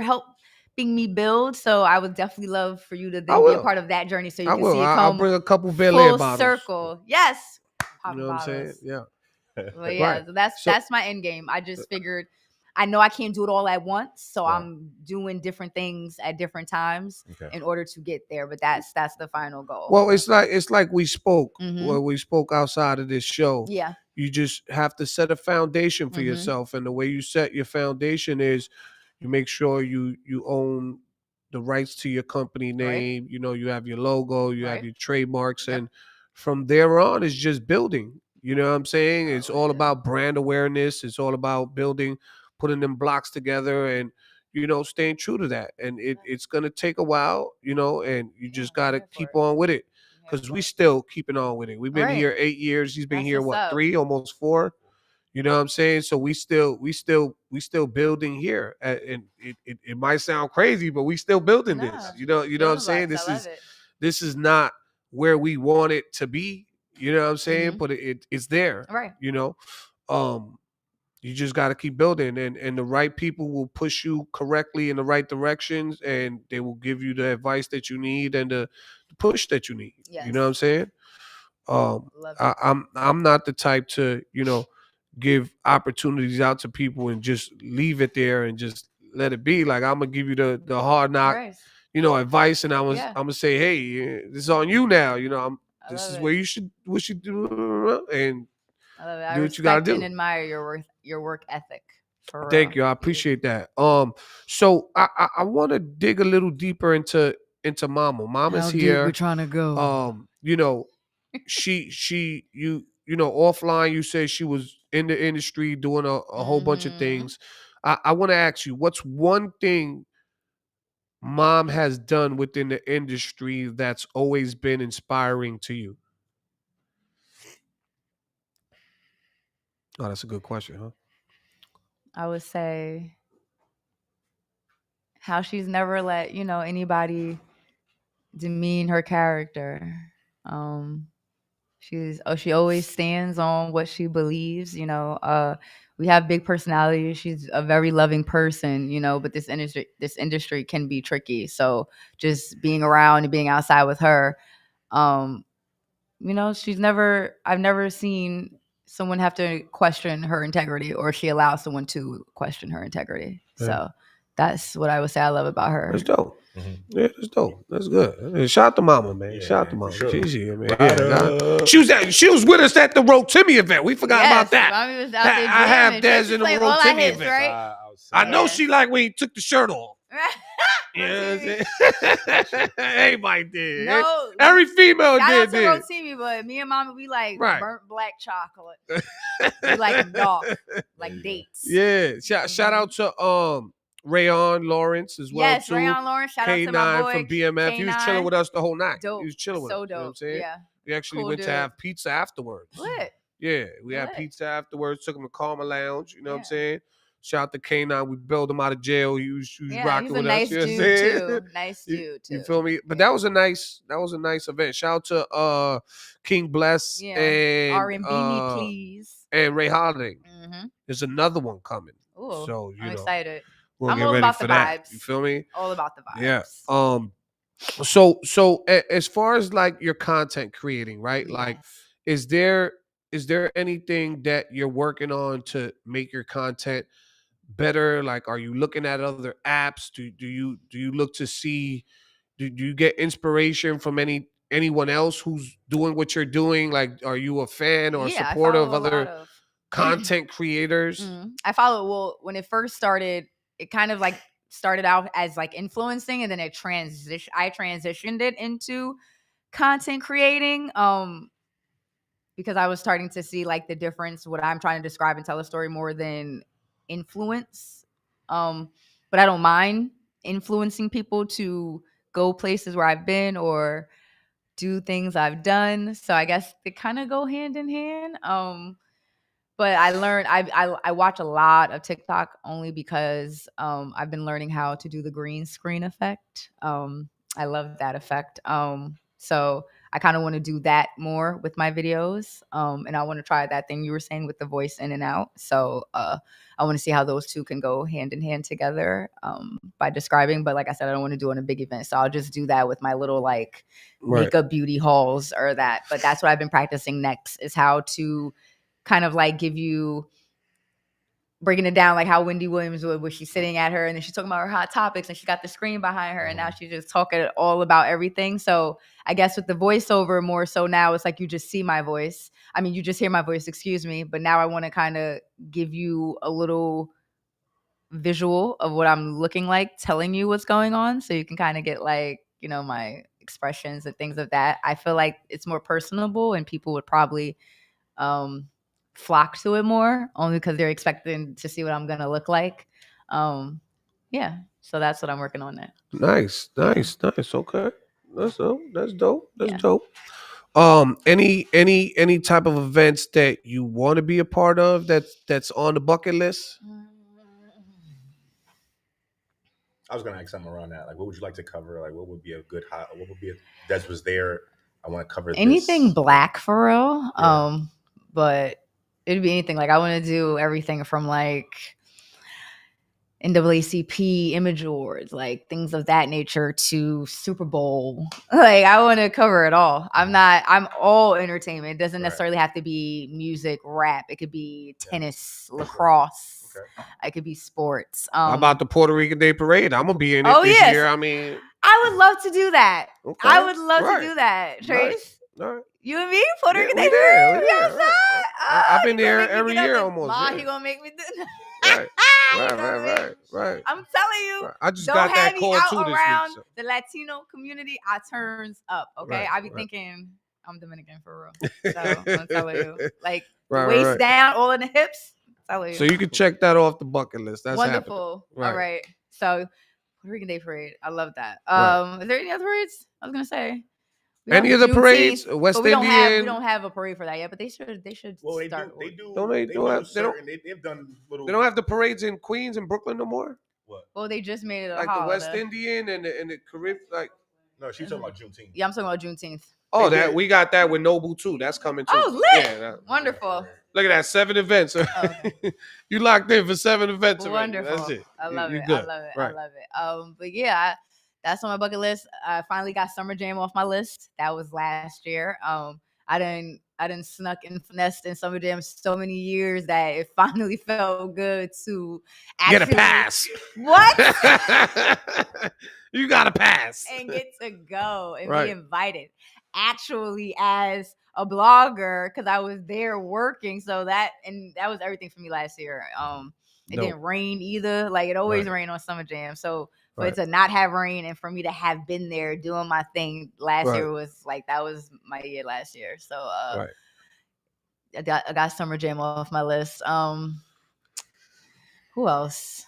helping me build. So I would definitely love for you to I then be a will. part of that journey. So you I can will. see it I'll come bring a couple Bel Air full bottles. circle. Yes. You know what I'm saying? Bottles. Yeah. Well, yeah. Right. So that's So- that's my end game. I just figured I know I can't do it all at once, so Right. I'm doing different things at different times Okay. in order to get there. But that's the final goal. Well, it's like we spoke Mhm. when we spoke outside of this show. Yeah. You just have to set a foundation for Mhm. yourself, and the way you set your foundation is you make sure you own the rights to your company name. You know, you have your logo, you have Right. your trademarks, Yep. and from there on, it's just building. You know what I'm saying? It's all yeah. about brand awareness. It's all about building, putting them blocks together, and staying true to that. And it's gonna take a while, and you just Yeah, I'm gotta here for keep it. on with it. Yeah, Because we still keeping on with it. We've been Right. here 8 years. He's been That's here what's up. 3, almost 4. You know what I'm saying? So we still building here. And it might sound crazy, but we still building this. Nah, You know what I'm Building saying? blocks, I love it. This is not where we want it to be. You know what I'm saying? Mhm. But it's there. Right. You just got to keep building, and the right people will push you correctly in the right directions, and they will give you the advice that you need and the push that you need. You know what I'm Yes. saying? Love it. I'm not the type to give opportunities out to people and just leave it there and just let it be. Like, I'm gonna give you the hard knock Right. advice, and I'm Yeah. gonna say, hey, this is on you now. I This love is it. where you should do, and I love it. I do what you gotta respect and do. admire your work ethic. For Thank real. you. I appreciate that. So I want to dig a little deeper into Mama. Mama's How deep here. we're trying to go. She offline, you said she was in the industry doing a whole bunch of Mhm. things. I want to ask you, what's one thing Mom has done within the industry that's always been inspiring to you? Oh, that's a good question, huh? I would say how she's never let anybody demean her character. She always stands on what she believes. We have big personalities. She's a very loving person. But this industry can be tricky. So just being around and being outside with her, I've never seen someone have to question her integrity, or she allows someone to question her integrity. Yeah. So that's what I would say I love about her. That's dope. Mhm. Yeah, that's dope. That's good. Hey, shout out to Mama, man. Yeah, Shout out to man, Mama. for sure. She's here, man. Right Yeah, up. she was with us at the Rotimi event. We forgot about that. Mommy was out I there have jamming. Dez Tracy in the played all our Rotimi hits, event. right? I know Yes. she like when he took the shirt off. You know what I'm saying? Everybody did. No, Every female shout out did. to Rotimi, but me and Mama, we like Right. burnt black chocolate. We like them dark, like you go. dates. Yeah. Shout out to Rayon Lawrence as well, Yes, too. Rayon Lawrence. Shout out to my K9 boy from BMF. He was K9. chilling with us the whole night. Dope. He was chilling with us. So You know what I'm dope. saying? Yeah. We actually Cool went to dude. have pizza afterwards. Lit. Yeah, we had Lit. pizza afterwards. Took him to Karma Lounge. You know what I'm Yeah. saying? Shout out to K9. We bailed him out of jail. He was Yeah, rocking he's a with nice us. You know what I'm dude saying? too. Nice You- dude too. You feel me? But that was a nice event. Shout out to King Bless Yeah. and R&B me, please. and Ray Holiday. Mm-hmm. There's another one coming. Ooh, So I'm excited. we'll I'm get all ready about for the that. vibes. You feel me? All about the vibes. Yeah. So as far as like your content creating, right? Like, Yes. is there anything that you're working on to make your content better? Like, are you looking at other apps? Do you look to see? Do you get inspiration from any anyone else who's doing what you're doing? Like, are you a fan or a Yeah, I supporter of follow a lot other of. content creators? I follow. Well, when it first started, it kind of like started out as like influencing, and then I transitioned it into content creating. Because I was starting to see like the difference, what I'm trying to describe and tell a story more than influence. But I don't mind influencing people to go places where I've been or do things I've done. So I guess they kind of go hand in hand. But I learned I watch a lot of TikTok only because I've been learning how to do the green screen effect. I love that effect. So I kind of want to do that more with my videos. And I want to try that thing you were saying with the voice in and out. So I want to see how those two can go hand in hand together by describing. But like I said, I don't want to do it in a big event. So I'll just do that with my little like makeup beauty hauls or that. But that's what I've been practicing next is how to kind of like give you breaking it down like how Wendy Williams would, where she's sitting at her and then she's talking about her hot topics and she got the screen behind her and now she's just talking all about everything. So I guess with the voiceover more so now it's like you just see my voice. I mean, you just hear my voice, excuse me. But now I want to kind of give you a little visual of what I'm looking like, telling you what's going on. So you can kind of get like, you know, my expressions and things of that. I feel like it's more personable and people would probably flock to it more only because they're expecting to see what I'm gonna look like. Yeah, so that's what I'm working on now. Nice. Okay, that's dope. Yeah. Dope. Any type of events that you want to be a part of that's on the bucket list? I was gonna ask something around that. Like, what would you like to cover? Like, what would be a good hot? What would be Des was there? I want to cover anything this. Black for real. Yeah. But it'd be anything. Like I want to do everything from like NAACP Image Awards, like things of that nature, to Super Bowl. Like I want to cover it all. I'm all entertainment. It doesn't necessarily have to be music, rap. It could be tennis, lacrosse. It could be sports. How about the Puerto Rican Day Parade? I'm gonna be in it this year. I mean, I would love to do that. Okay. I would love to do that. Trace, Right. you and me, Puerto Rican Day Parade. Parade. I've been there every year almost. He gonna make me do Right. I'm telling you, Right. I just don't got have that me call out too this around week. So. the Latino community. I turns up. Okay, I be thinking I'm Dominican for real. So I'm telling you, like waist down, all in the hips. I'm telling you. So you can check that off the bucket list. That's wonderful. Right. All right. So Puerto Rican Day Parade. I love that. Is there any other parades? I was gonna say. Any of the parades, West we Indian. We don't have a parade for that yet, but they should. Well, start. They do. They've done little. They don't have the parades in Queens and Brooklyn no more. What? Well, they just made it like the West Indian and the Caribbean. Like no, she's talking about Juneteenth. Yeah, I'm talking about Juneteenth. Oh, we got that with Nobu too. That's coming too. Oh, lit! Yeah, wonderful. Look at that, 7 events. Okay. You locked in for 7 events. Wonderful. Already. That's it. I love it. Good. I love it. Right. I love it. But yeah. That's on my bucket list. I finally got Summer Jam off my list. That was last year. I didn't snuck and finessed in Summer Jam so many years that it finally felt good to actually get a pass. What? You got a pass and get to go and right. be invited. Actually, as a blogger, because I was there working, so that was everything for me last year. It didn't rain either. Like it always rained on Summer Jam, so. But to not have rain and for me to have been there doing my thing last year was like that was my year last year. So I got Summer Jam off my list. Who else?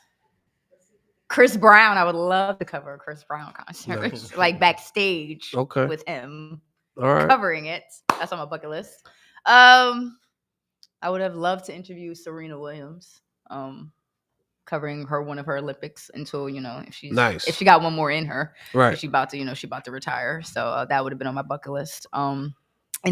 Chris Brown. I would love to cover a Chris Brown concert, like backstage with him. All right. Covering it. That's on my bucket list. I would have loved to interview Serena Williams. Covering one of her Olympics until if she got one more in her, right? She about to retire, so that would have been on my bucket list. And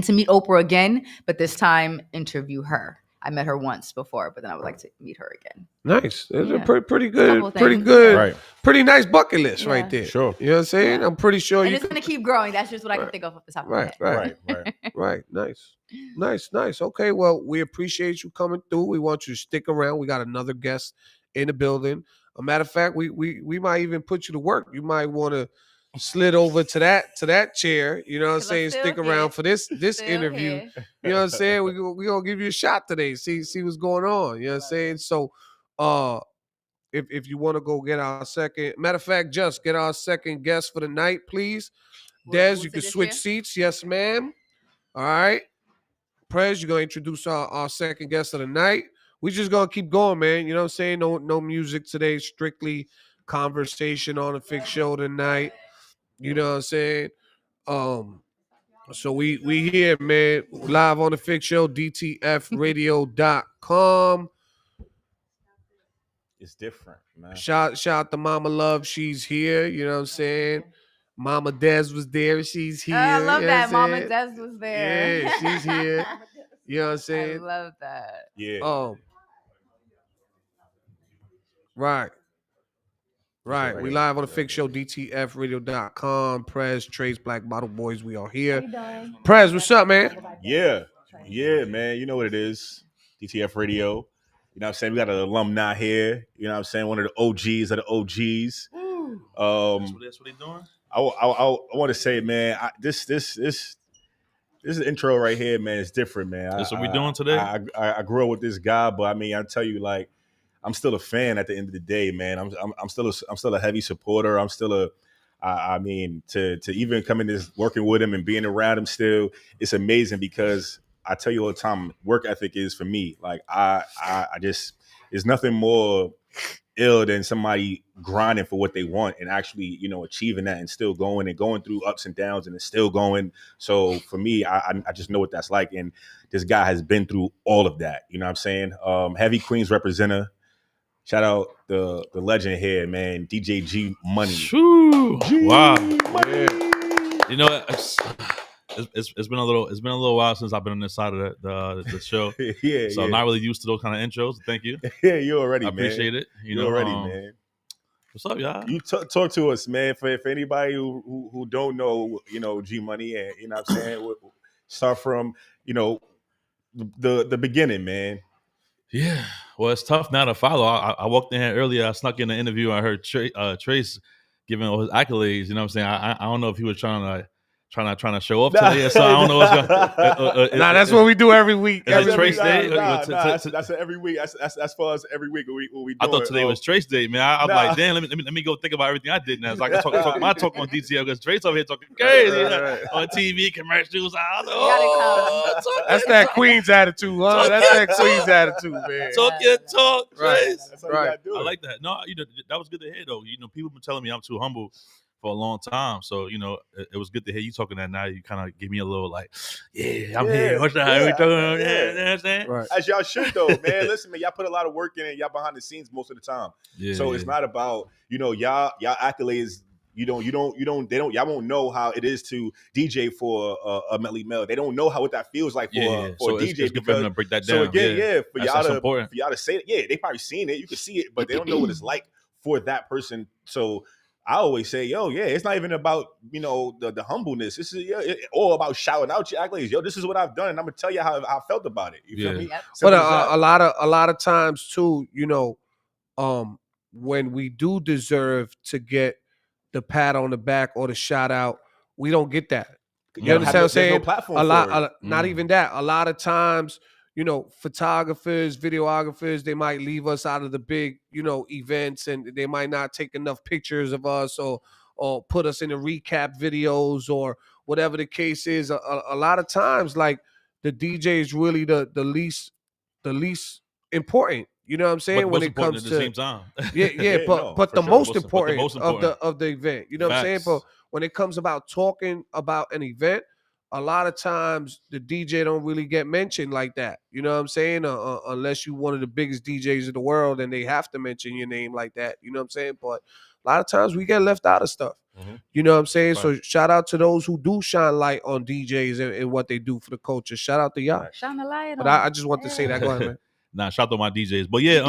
to meet Oprah again, but this time interview her. I met her once before, but then I would like to meet her again. Nice. It's a pretty good, right. Pretty nice bucket list right there. Sure. You know what I'm saying? I'm pretty sure and it's gonna keep growing. That's just what I can think of off the top of my head. Right. Nice. Okay. Well, we appreciate you coming through. We want you to stick around. We got another guest in the building. A matter of fact, we might even put you to work. You might want to slid over to that chair. You know what I'm 'Cause I'm saying? still Stick here. around for this Still interview. here. You know what I'm saying? We gonna give you a shot today. See what's going on. You know what I'm saying? So, if you want to go get our second, matter of fact, just get our second guest for the night, please. Des, We'll you can sit this switch chair? seats. Yes, ma'am. All right. Prez, you're gonna introduce our second guest of the night. We just gonna keep going, man. You know what I'm saying? No music today, strictly conversation on the Fix Show tonight. You know what I'm saying? So we here, man, live on the Fix Show, DTFradio.com. It's different, man. Shout out to Mama Love, she's here. You know what I'm saying? Mama Des was there, she's here. I love you know what that. I'm Mama saying? Des was there. Yeah, she's here. You know what I'm I saying? love that. Yeah. Right. Right. right We here. live on the Fix Show, DTFradio.com. Prez, Trace, Black Bottle Boys, we are here. Prez, what's up, man? Yeah, man. You know what it is. DTF Radio. You know what I'm saying? We got an alumni here. You know what I'm saying? One of the OGs of the OGs. That's what they doing. I want to say, man, this intro right here, man, is different, man. That's what we doing today? I grew up with this guy, but I mean, I tell you, like, I'm still a fan at the end of the day, man. I'm still a heavy supporter. I'm still I mean, to even come in this working with him and being around him still, it's amazing because I tell you all the time, work ethic is for me. Like I just, there's nothing more ill than somebody grinding for what they want and actually, you know, achieving that and still going through ups and downs and it's still going. So for me, I just know what that's like. And this guy has been through all of that. You know what I'm saying? Heavy Queens representative. Shout out the legend here, man, DJ G Money. Whew. Wow. Money. You know, it's been a little while since I've been on this side of the show. Yeah. So I'm not really used to those kind of intros. Thank you. Yeah, you already, I appreciate it. You already, man. What's up, y'all? You talk to us, man. For anybody who don't know, you know, G Money, and you know what I'm saying, we'll start from, you know, the beginning, man. Yeah. Well, it's tough now to follow. I walked in here earlier. I snuck in the interview. I heard Trace giving all his accolades. You know what I'm saying? I don't know if he was trying to show off today, so I don't know what's going. Nah, that's what we do every week. Is it Trace Day? That's every week. That's as far as every week what we do. I thought today was Trace Day, man. I'm like, damn, let me go think about everything I did now. So I can talk my talk on DTF because Trace over here talking crazy on TV commercials. That's that Queen's attitude, huh? That's that Queen's attitude, man. Talk your talk, Right. Trace. Right. I like that. No, that was good to hear though. People been telling me I'm too humble for a long time. So, it was good to hear you talking that now. You kind of give me a little like, yeah, I'm here. What's that? You know what I'm saying? Right. As y'all should though, man. Listen, man, y'all put a lot of work in it. Y'all behind the scenes most of the time. Yeah, so it's not about, y'all accolades. Y'all won't know how it is to DJ for a Melly Mel. They don't know what that feels like for a DJ. It's good for them to break that down. So again, for that's y'all to say it, they probably seen it. You can see it, but they don't know what it's like for that person. So I always say, it's not even about, the humbleness. This is all about shouting out your accolades. Yo, this is what I've done, and I'm gonna tell you how I felt about it. You feel me? Yep. But a lot of times too, when we do deserve to get the pat on the back or the shout out, we don't get that. You understand what I'm saying? No platform not even that. A lot of times, photographers, videographers, they might leave us out of the big, events, and they might not take enough pictures of us or put us in the recap videos or whatever the case is. A lot of times, like, the DJ is really the least important. You know what I'm saying? When it comes to at the same time. but the most important of the event. You know what I'm saying? But when it comes about talking about an event, a lot of times the DJ don't really get mentioned like that. You know what I'm saying? Unless you're one of the biggest DJs in the world and they have to mention your name like that. You know what I'm saying? But a lot of times we get left out of stuff. Mm-hmm. You know what I'm saying? Right. So shout out to those who do shine light on DJs and what they do for the culture. Shout out to y'all. Shine a light on. But I just want to say that. Go ahead, man. Nah, shout out to my DJs. But yeah,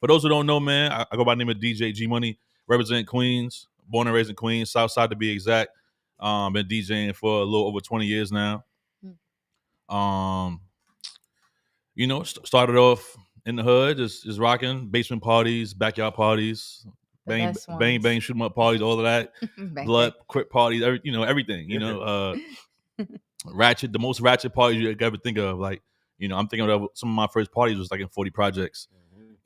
for those who don't know, man, I go by the name of DJ G Money, represent Queens, born and raised in Queens, South Side to be exact. Been DJing for a little over 20 years now. Started off in the hood, just rocking basement parties, backyard parties, bang, best bang, ones. bang, shoot 'em up parties, all of that, Bang, blood, quit parties, everything. Ratchet, the most ratchet parties you could ever think of. Like, I'm thinking of some of my first parties was like in 40 Projects,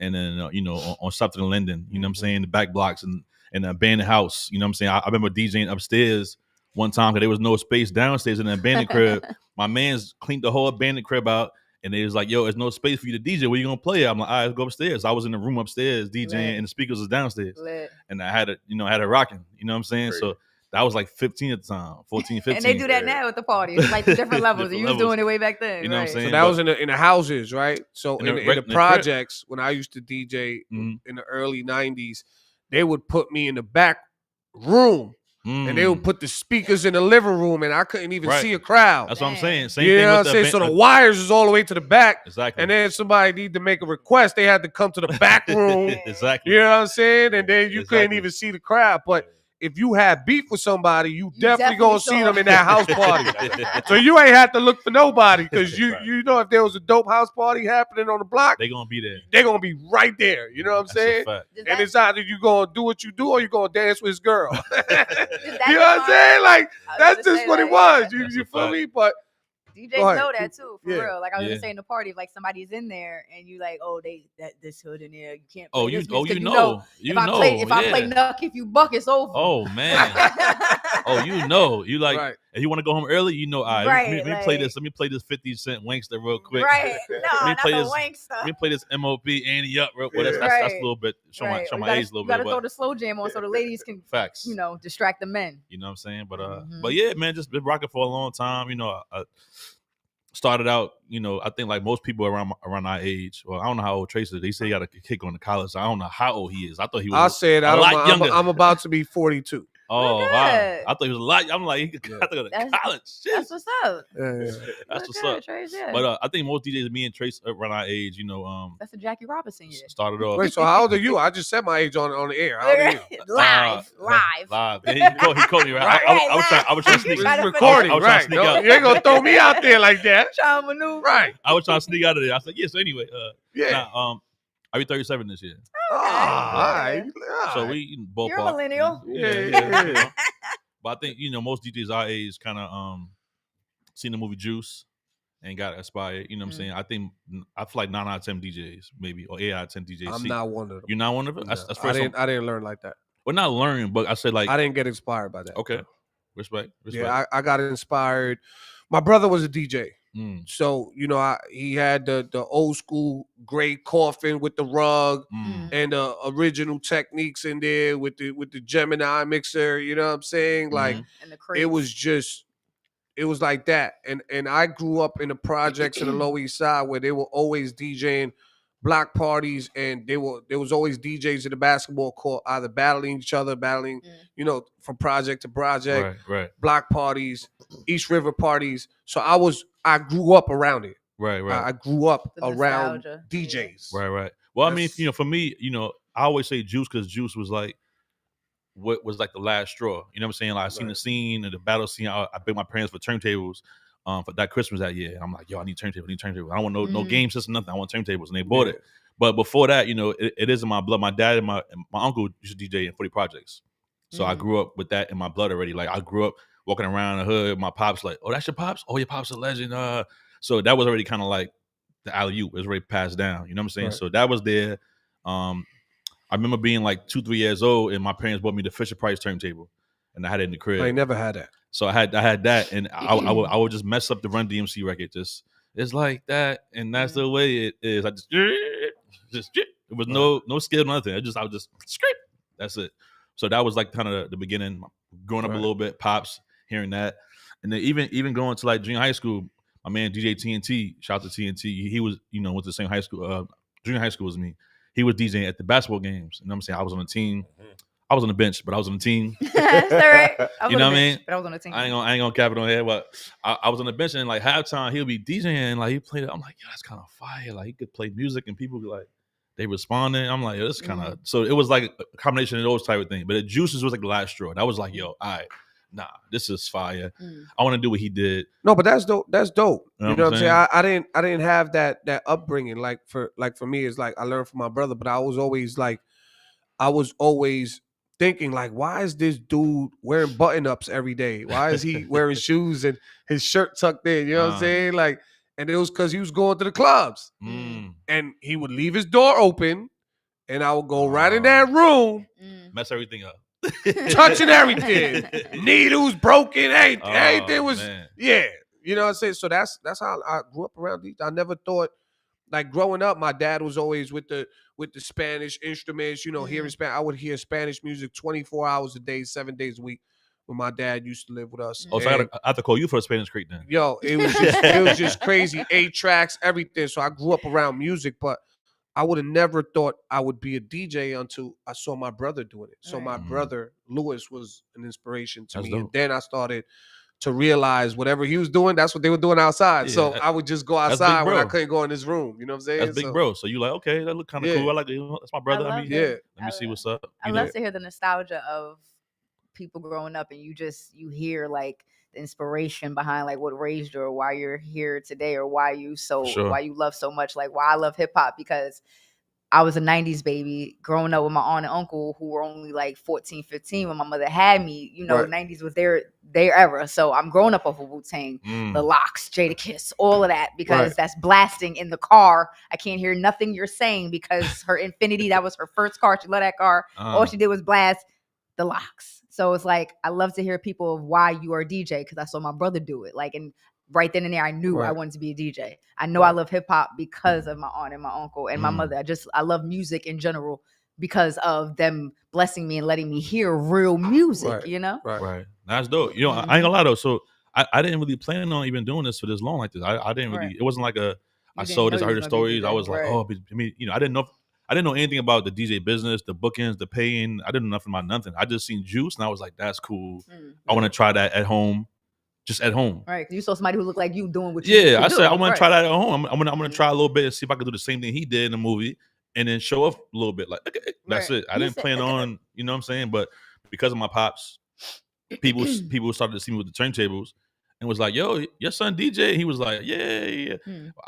and then on Sutton and Linden. You know what I'm saying? The back blocks and the abandoned house. You know what I'm saying? I remember DJing upstairs one time because there was no space downstairs in the abandoned crib. My man's cleaned the whole abandoned crib out. And they was like, yo, there's no space for you to DJ. Where you gonna play? I'm like, all right, let's go upstairs. I was in the room upstairs DJing, Lit. and the speakers was downstairs. Lit. And I had it rocking. You know what I'm saying? Great. So that was like 15 at the time, 14, 15. And they do that now with the parties, like the different levels. Different You was levels. doing it way back then. You know what I'm right. saying? So that was in the houses, right? So In in the- the right in the crib. projects, when I used to DJ Mhm. in the early 90s, they would put me in the back room and they would put the speakers in the living room and I couldn't even Right. see a crowd. That's what I'm Damn. saying. Same You thing know what with I'm saying? the So the wires is all the way to the back. exactly. And then if somebody need to make a request, they had to come to the back room. exactly. You know what I'm saying? And then you couldn't Exactly. even see the crowd. But if you had beef with somebody, you definitely definitely gonna see saw them it. in that house party. So you ain't have to look for nobody because you know if there was a dope house party happening on the block, They gonna be there. they're gonna be right there. You know what I'm That's a saying? fact. Does And that- it's either you gonna do what you do or you gonna dance with his girl. does that You know what I'm define- saying? Like I was that's gonna just say, what it like, was. yeah. You That's you a feel fact. me? But DJs Go ahead. know that too, for Yeah. real. Like I was Yeah. gonna say in the party, if like somebody's in there and you like, oh, this hood in there, you can't. Oh, play you this music, 'cause know. if I play Nuck, if you buck, it's over. Oh man. Oh, you like right. if you want to go home early, all right, Right, let me play like- this. Let me play this 50 Cent Wankster real quick. Right? No, me not play the this- wank stuff. Let me play this MOP Annie up real quick. Yeah. That's a Right. little bit show Right. my We gotta- age a little you gotta bit. throw But the slow jam on so the ladies can, facts. distract the men. You know what I'm saying? But Mhm. but yeah, man, just been rocking for a long time. I started out, I think like most people around our age. Well, I don't know how old Trace is. They say he got a kick on to college. So I don't know how old he is. I thought he I was. said a I lot don't. younger. I'm about to be 42. Oh Look wow! good. I thought he was a lot. I'm like, he could Yeah. have to go to That's- college. Shit. That's what's up. Yeah, yeah. That's Look what's good, up. Trace, yeah. But I think most DJs, me and Trace around our age, That's a Jackie Robinson year. started off Wait, so how old are you? I just said my age on the air. How old are you? live. live. Yeah, he called me right. Right. I was trying to You sneak. trying to It's recording, I was trying to right? sneak No, out. you ain't gonna throw me out there like that, Trying to maneuver. right? I was trying to sneak out of there. I said, yeah. So anyway, Yeah. I'll be 37 this year. Ah, all right. So we ballpark. You're a millennial. Yeah. But I think most DJs our age kind of seen the movie Juice and got inspired. You know what I'm saying? I think I feel like 9 out of 10 DJs, maybe, or 8 out of 10 DJs. I'm not one of them. You're not one of them. No, That's I first. didn't learn like that. Well, not learn, but I said like I didn't get inspired by that. okay, respect. Yeah, I got inspired. My brother was a DJ. Mm, So, he had the old school gray coffin with the rug mm. and the original techniques in there with the Gemini mixer, you know what I'm saying? Like Mhm. And the it was like that. And I grew up in the projects in the Lower East Side where they were always DJing block parties and there was always DJs in the basketball court either battling each other, from project to project, Right. block parties, East River parties. So I grew up around it. Right. I grew up The around nostalgia. DJs. Right. Well, I mean, That's- for me, I always say Juice because Juice was like what was like the last straw. You know what I'm saying? Like I seen the Right. scene and the battle scene. I begged my parents for turntables for that Christmas that year. I'm like, yo, I need turntables. I don't want no Mhm. game system, nothing. I want turntables, and they bought it. But before that, it is in my blood. My dad and my uncle used to DJ in 40 Projects, so I Mhm. grew up with that in my blood already. Like I grew up walking around the hood. My pops like, oh, that's your pops. Oh, your pops a legend. So that was already kind of like the alley-oop. It was already passed down. You know what I'm saying? Right. So that was there. I remember being like 2-3 years old, and my parents bought me the Fisher Price turntable, and I had it in the crib. I ain't never had that. So I had that, and I would just mess up the Run DMC record. Just it's like that, and that's the way it is. I just it was no skill, nothing. I would just script. That's it. So that was like kind of the beginning. Growing up a Right. little bit, pops hearing that, and then even going to like junior high school. My man DJ TNT, shout out to TNT. He was went to the same high school, junior high school as me. He was DJing at the basketball games. You know what I'm saying? I was on the team. I was on the bench, but I was on the team. That's all right. I was You on know the what I bench, mean? But I was on the team. I ain't gonna cap it on here, but I was on the bench and like halftime he'll be DJing, like he played it. I'm like, yeah, that's kind of fire. Like he could play music and people be like they responding. I'm like, this kind of so it was like a combination of those type of things. But the Juices was like the last straw. That was like, yo, all right, nah, this is fire. Mm. I want to do what he did. No, but that's dope. That's dope. You know You know what what I'm I'm saying? I didn't have that upbringing. Like for me, it's like I learned from my brother, but I was always like I was always thinking like, why is this dude wearing button ups every day? Why is he wearing shoes and his shirt tucked in? You know what I'm saying? Like, and it was because he was going to the clubs, and he would leave his door open, and I would go right in that room, mess everything up, touching everything, needles broken, everything was yeah. You know what I'm saying? So that's how I grew up around these. I never thought, like growing up, my dad was always with the Spanish instruments, you know, hearing Spanish. I would hear Spanish music 24 hours a day, 7 days a week when my dad used to live with us. Oh, so I have to call you for a Spanish Creek then. Yo, it was just crazy. 8 tracks, everything. So I grew up around music, but I would have never thought I would be a DJ until I saw my brother doing it. So my brother, Lewis, was an inspiration to me. dope. And then I started to realize whatever he was doing, that's what they were doing outside. So I would just go outside when I couldn't go in his room. You know what I'm saying? That's big bro. So you like, okay, that look kind of cool. I like it. That's my brother. Let me see what's up. I love to hear the nostalgia of people growing up, and you hear like the inspiration behind like what raised you or why you're here today or why you love so much. Like why I love hip hop, because I was a 90s baby growing up with my aunt and uncle who were only like 14, 15 when my mother had me. You know, 90s was their era. So I'm growing up off of Wu-Tang, the Locks, Jadakiss, all of that, because that's blasting in the car. I can't hear nothing you're saying because her Infiniti, that was her first car. She loved that car. All she did was blast the Locks. So it's like, I love to hear people of why you are a DJ, because I saw my brother do it. Like, and right then and there, I knew I wanted to be a DJ. I know I love hip hop because of my aunt and my uncle and my mother. I love music in general because of them blessing me and letting me hear real music, you know? Right. That's dope. You know, I ain't gonna lie though. So I didn't really plan on even doing this for this long like this. I didn't really, it wasn't like I saw this, I heard the stories. I was like, oh, I mean, you know, I didn't know anything about the DJ business, the bookings, the paying. I didn't know nothing about nothing. I just seen Juice and I was like, that's cool. I want to try that at home. Just at home. Right. You saw somebody who looked like you doing what you I said, I want to try that at home. I'm gonna try a little bit and see if I can do the same thing he did in the movie and then show off a little bit. Like, okay, that's it. I didn't plan on, you know what I'm saying? But because of my pops, people started to see me with the turntables and was like, yo, your son DJ? He was like, yeah.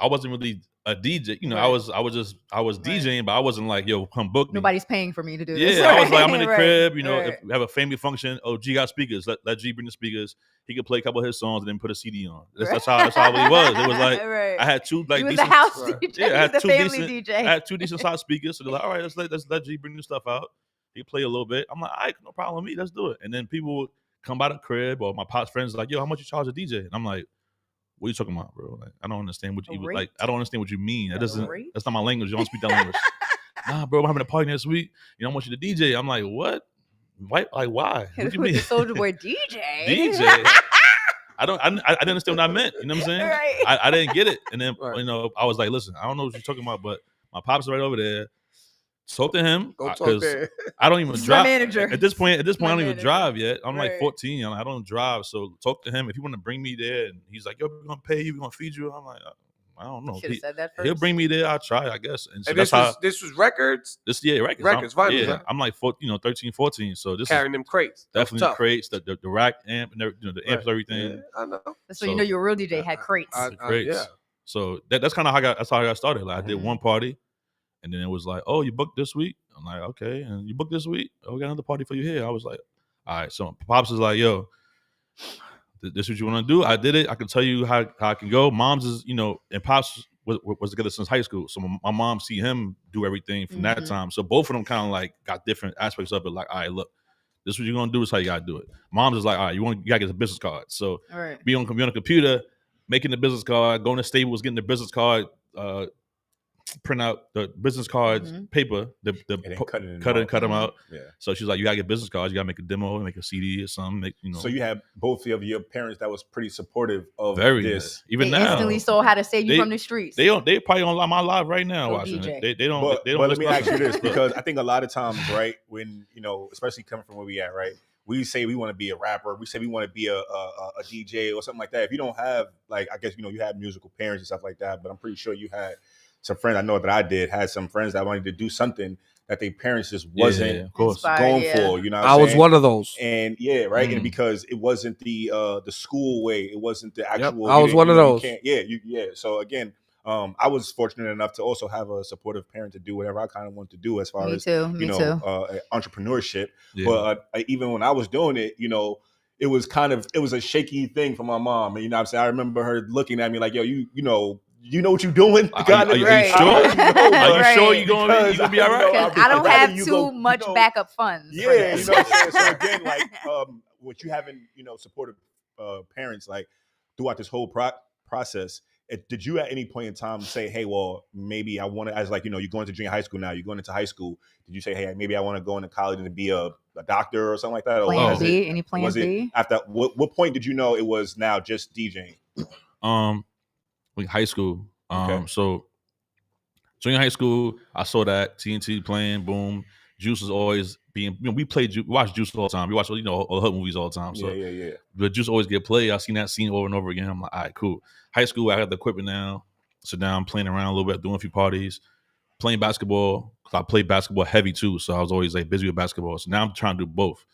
I wasn't really a DJ, you know. I was DJing, but I wasn't like, yo, come book me. Nobody's paying for me to do this. I was like, I'm in the crib, you know. If we have a family function, G got speakers. Let G bring the speakers. He could play a couple of his songs and then put a CD on. That's how it was. It was like I had two like decent house DJ. Yeah, I had two family decent. DJ. I had two decent size speakers. So they're like, all right, let's let G bring the stuff out. He play a little bit. I'm like, all right, no problem with me. Let's do it. And then people would come by the crib, or my pops friends like, yo, how much you charge a DJ? And I'm like, what are you talking about, bro? Like, I don't understand what you like. I don't understand what you mean. That's not my language. You don't speak that language. Nah, bro, I'm having a party next week. You know, I want you to DJ. I'm like, what? Why? Like, why? What do you mean? Soulja Boy DJ. DJ. I didn't understand what I meant. You know what I'm saying? Right. I didn't get it. And then you know, I was like, listen, I don't know what you're talking about, but my pops are right over there. Talk to him, because I don't even drive. At this point, I don't even drive yet. I'm like 14. I don't drive, so talk to him. If you want to bring me there, and he's like, "Yo, we're gonna pay you. We're gonna feed you." I'm like, I don't know. Should have said that first. He'll bring me there. I'll try, I guess. And so And that's this was records. Records. Vinyl, Yeah, I'm like 13, 14. So this carrying them crates. Definitely the crates, the rack amp, and the amps, everything. Yeah, I know. So you know your real DJ had crates. Crates. So that's kind of how I got started. Like I did one party, and then it was like, oh, you booked this week? I'm like, okay. And you booked this week? Oh, we got another party for you here. I was like, all right. So Pops is like, yo, this is what you want to do? I did it. I can tell you how I can go. Mom's is, you know, and Pops was together since high school. So my mom see him do everything from that time. So both of them kind of like got different aspects of it. Like, all right, look, this is what you're going to do. Is how you got to do it. Mom's is like, all right, you got to get a business card. So be on the computer, making the business card, going to Staples, getting the business card, print out the business cards, paper, cut them out. Yeah. So she's like, you gotta get business cards, you gotta make a demo, make a CD or something. So you have both of your parents that was pretty supportive of this. Even now, instantly saw how to save you from the streets. They probably on my live right now watching it. They don't. But let me ask you this, because I think a lot of times, right, when you know, especially coming from where we at, right, we say we want to be a rapper, we say we want to be a DJ or something like that. If you don't have, like, I guess, you know, you have musical parents and stuff like that, but I'm pretty sure you had some friends, I know that I did, had some friends that wanted to do something that their parents just wasn't going for, you know what I was one of those. And and because it wasn't the school way, it wasn't the actual. I was one of those. So again, I was fortunate enough to also have a supportive parent to do whatever I kind of wanted to do as far Me as too. Me too. entrepreneurship. Yeah. But even when I was doing it, it was a shaky thing for my mom. And, what I'm saying? I remember her looking at me like, yo, you know what you're doing? Are you Right. sure? Are you sure Right. you're gonna be all right? Because I don't have too much backup funds. for Yeah, this. you know what I'm saying? So again, like with you having, supportive parents like throughout this whole process, did you at any point in time say, hey, well, maybe I want to, as like, you're going to junior high school now, you're going into high school. Did you say, hey, maybe I want to go into college and be a doctor or something like that? Or Plan B? Any plan B? After what point did you know it was now just DJing? Like high school. Okay. So junior high school, I saw that TNT playing, boom. Juice was always being, we watch Juice all the time. We watch, all the hood movies all the time. So yeah. But Juice always get played. I seen that scene over and over again. I'm like, all right, cool. High school, I got the equipment now. So now I'm playing around a little bit, doing a few parties, playing basketball. Cause I played basketball heavy too. So I was always like busy with basketball. So now I'm trying to do both.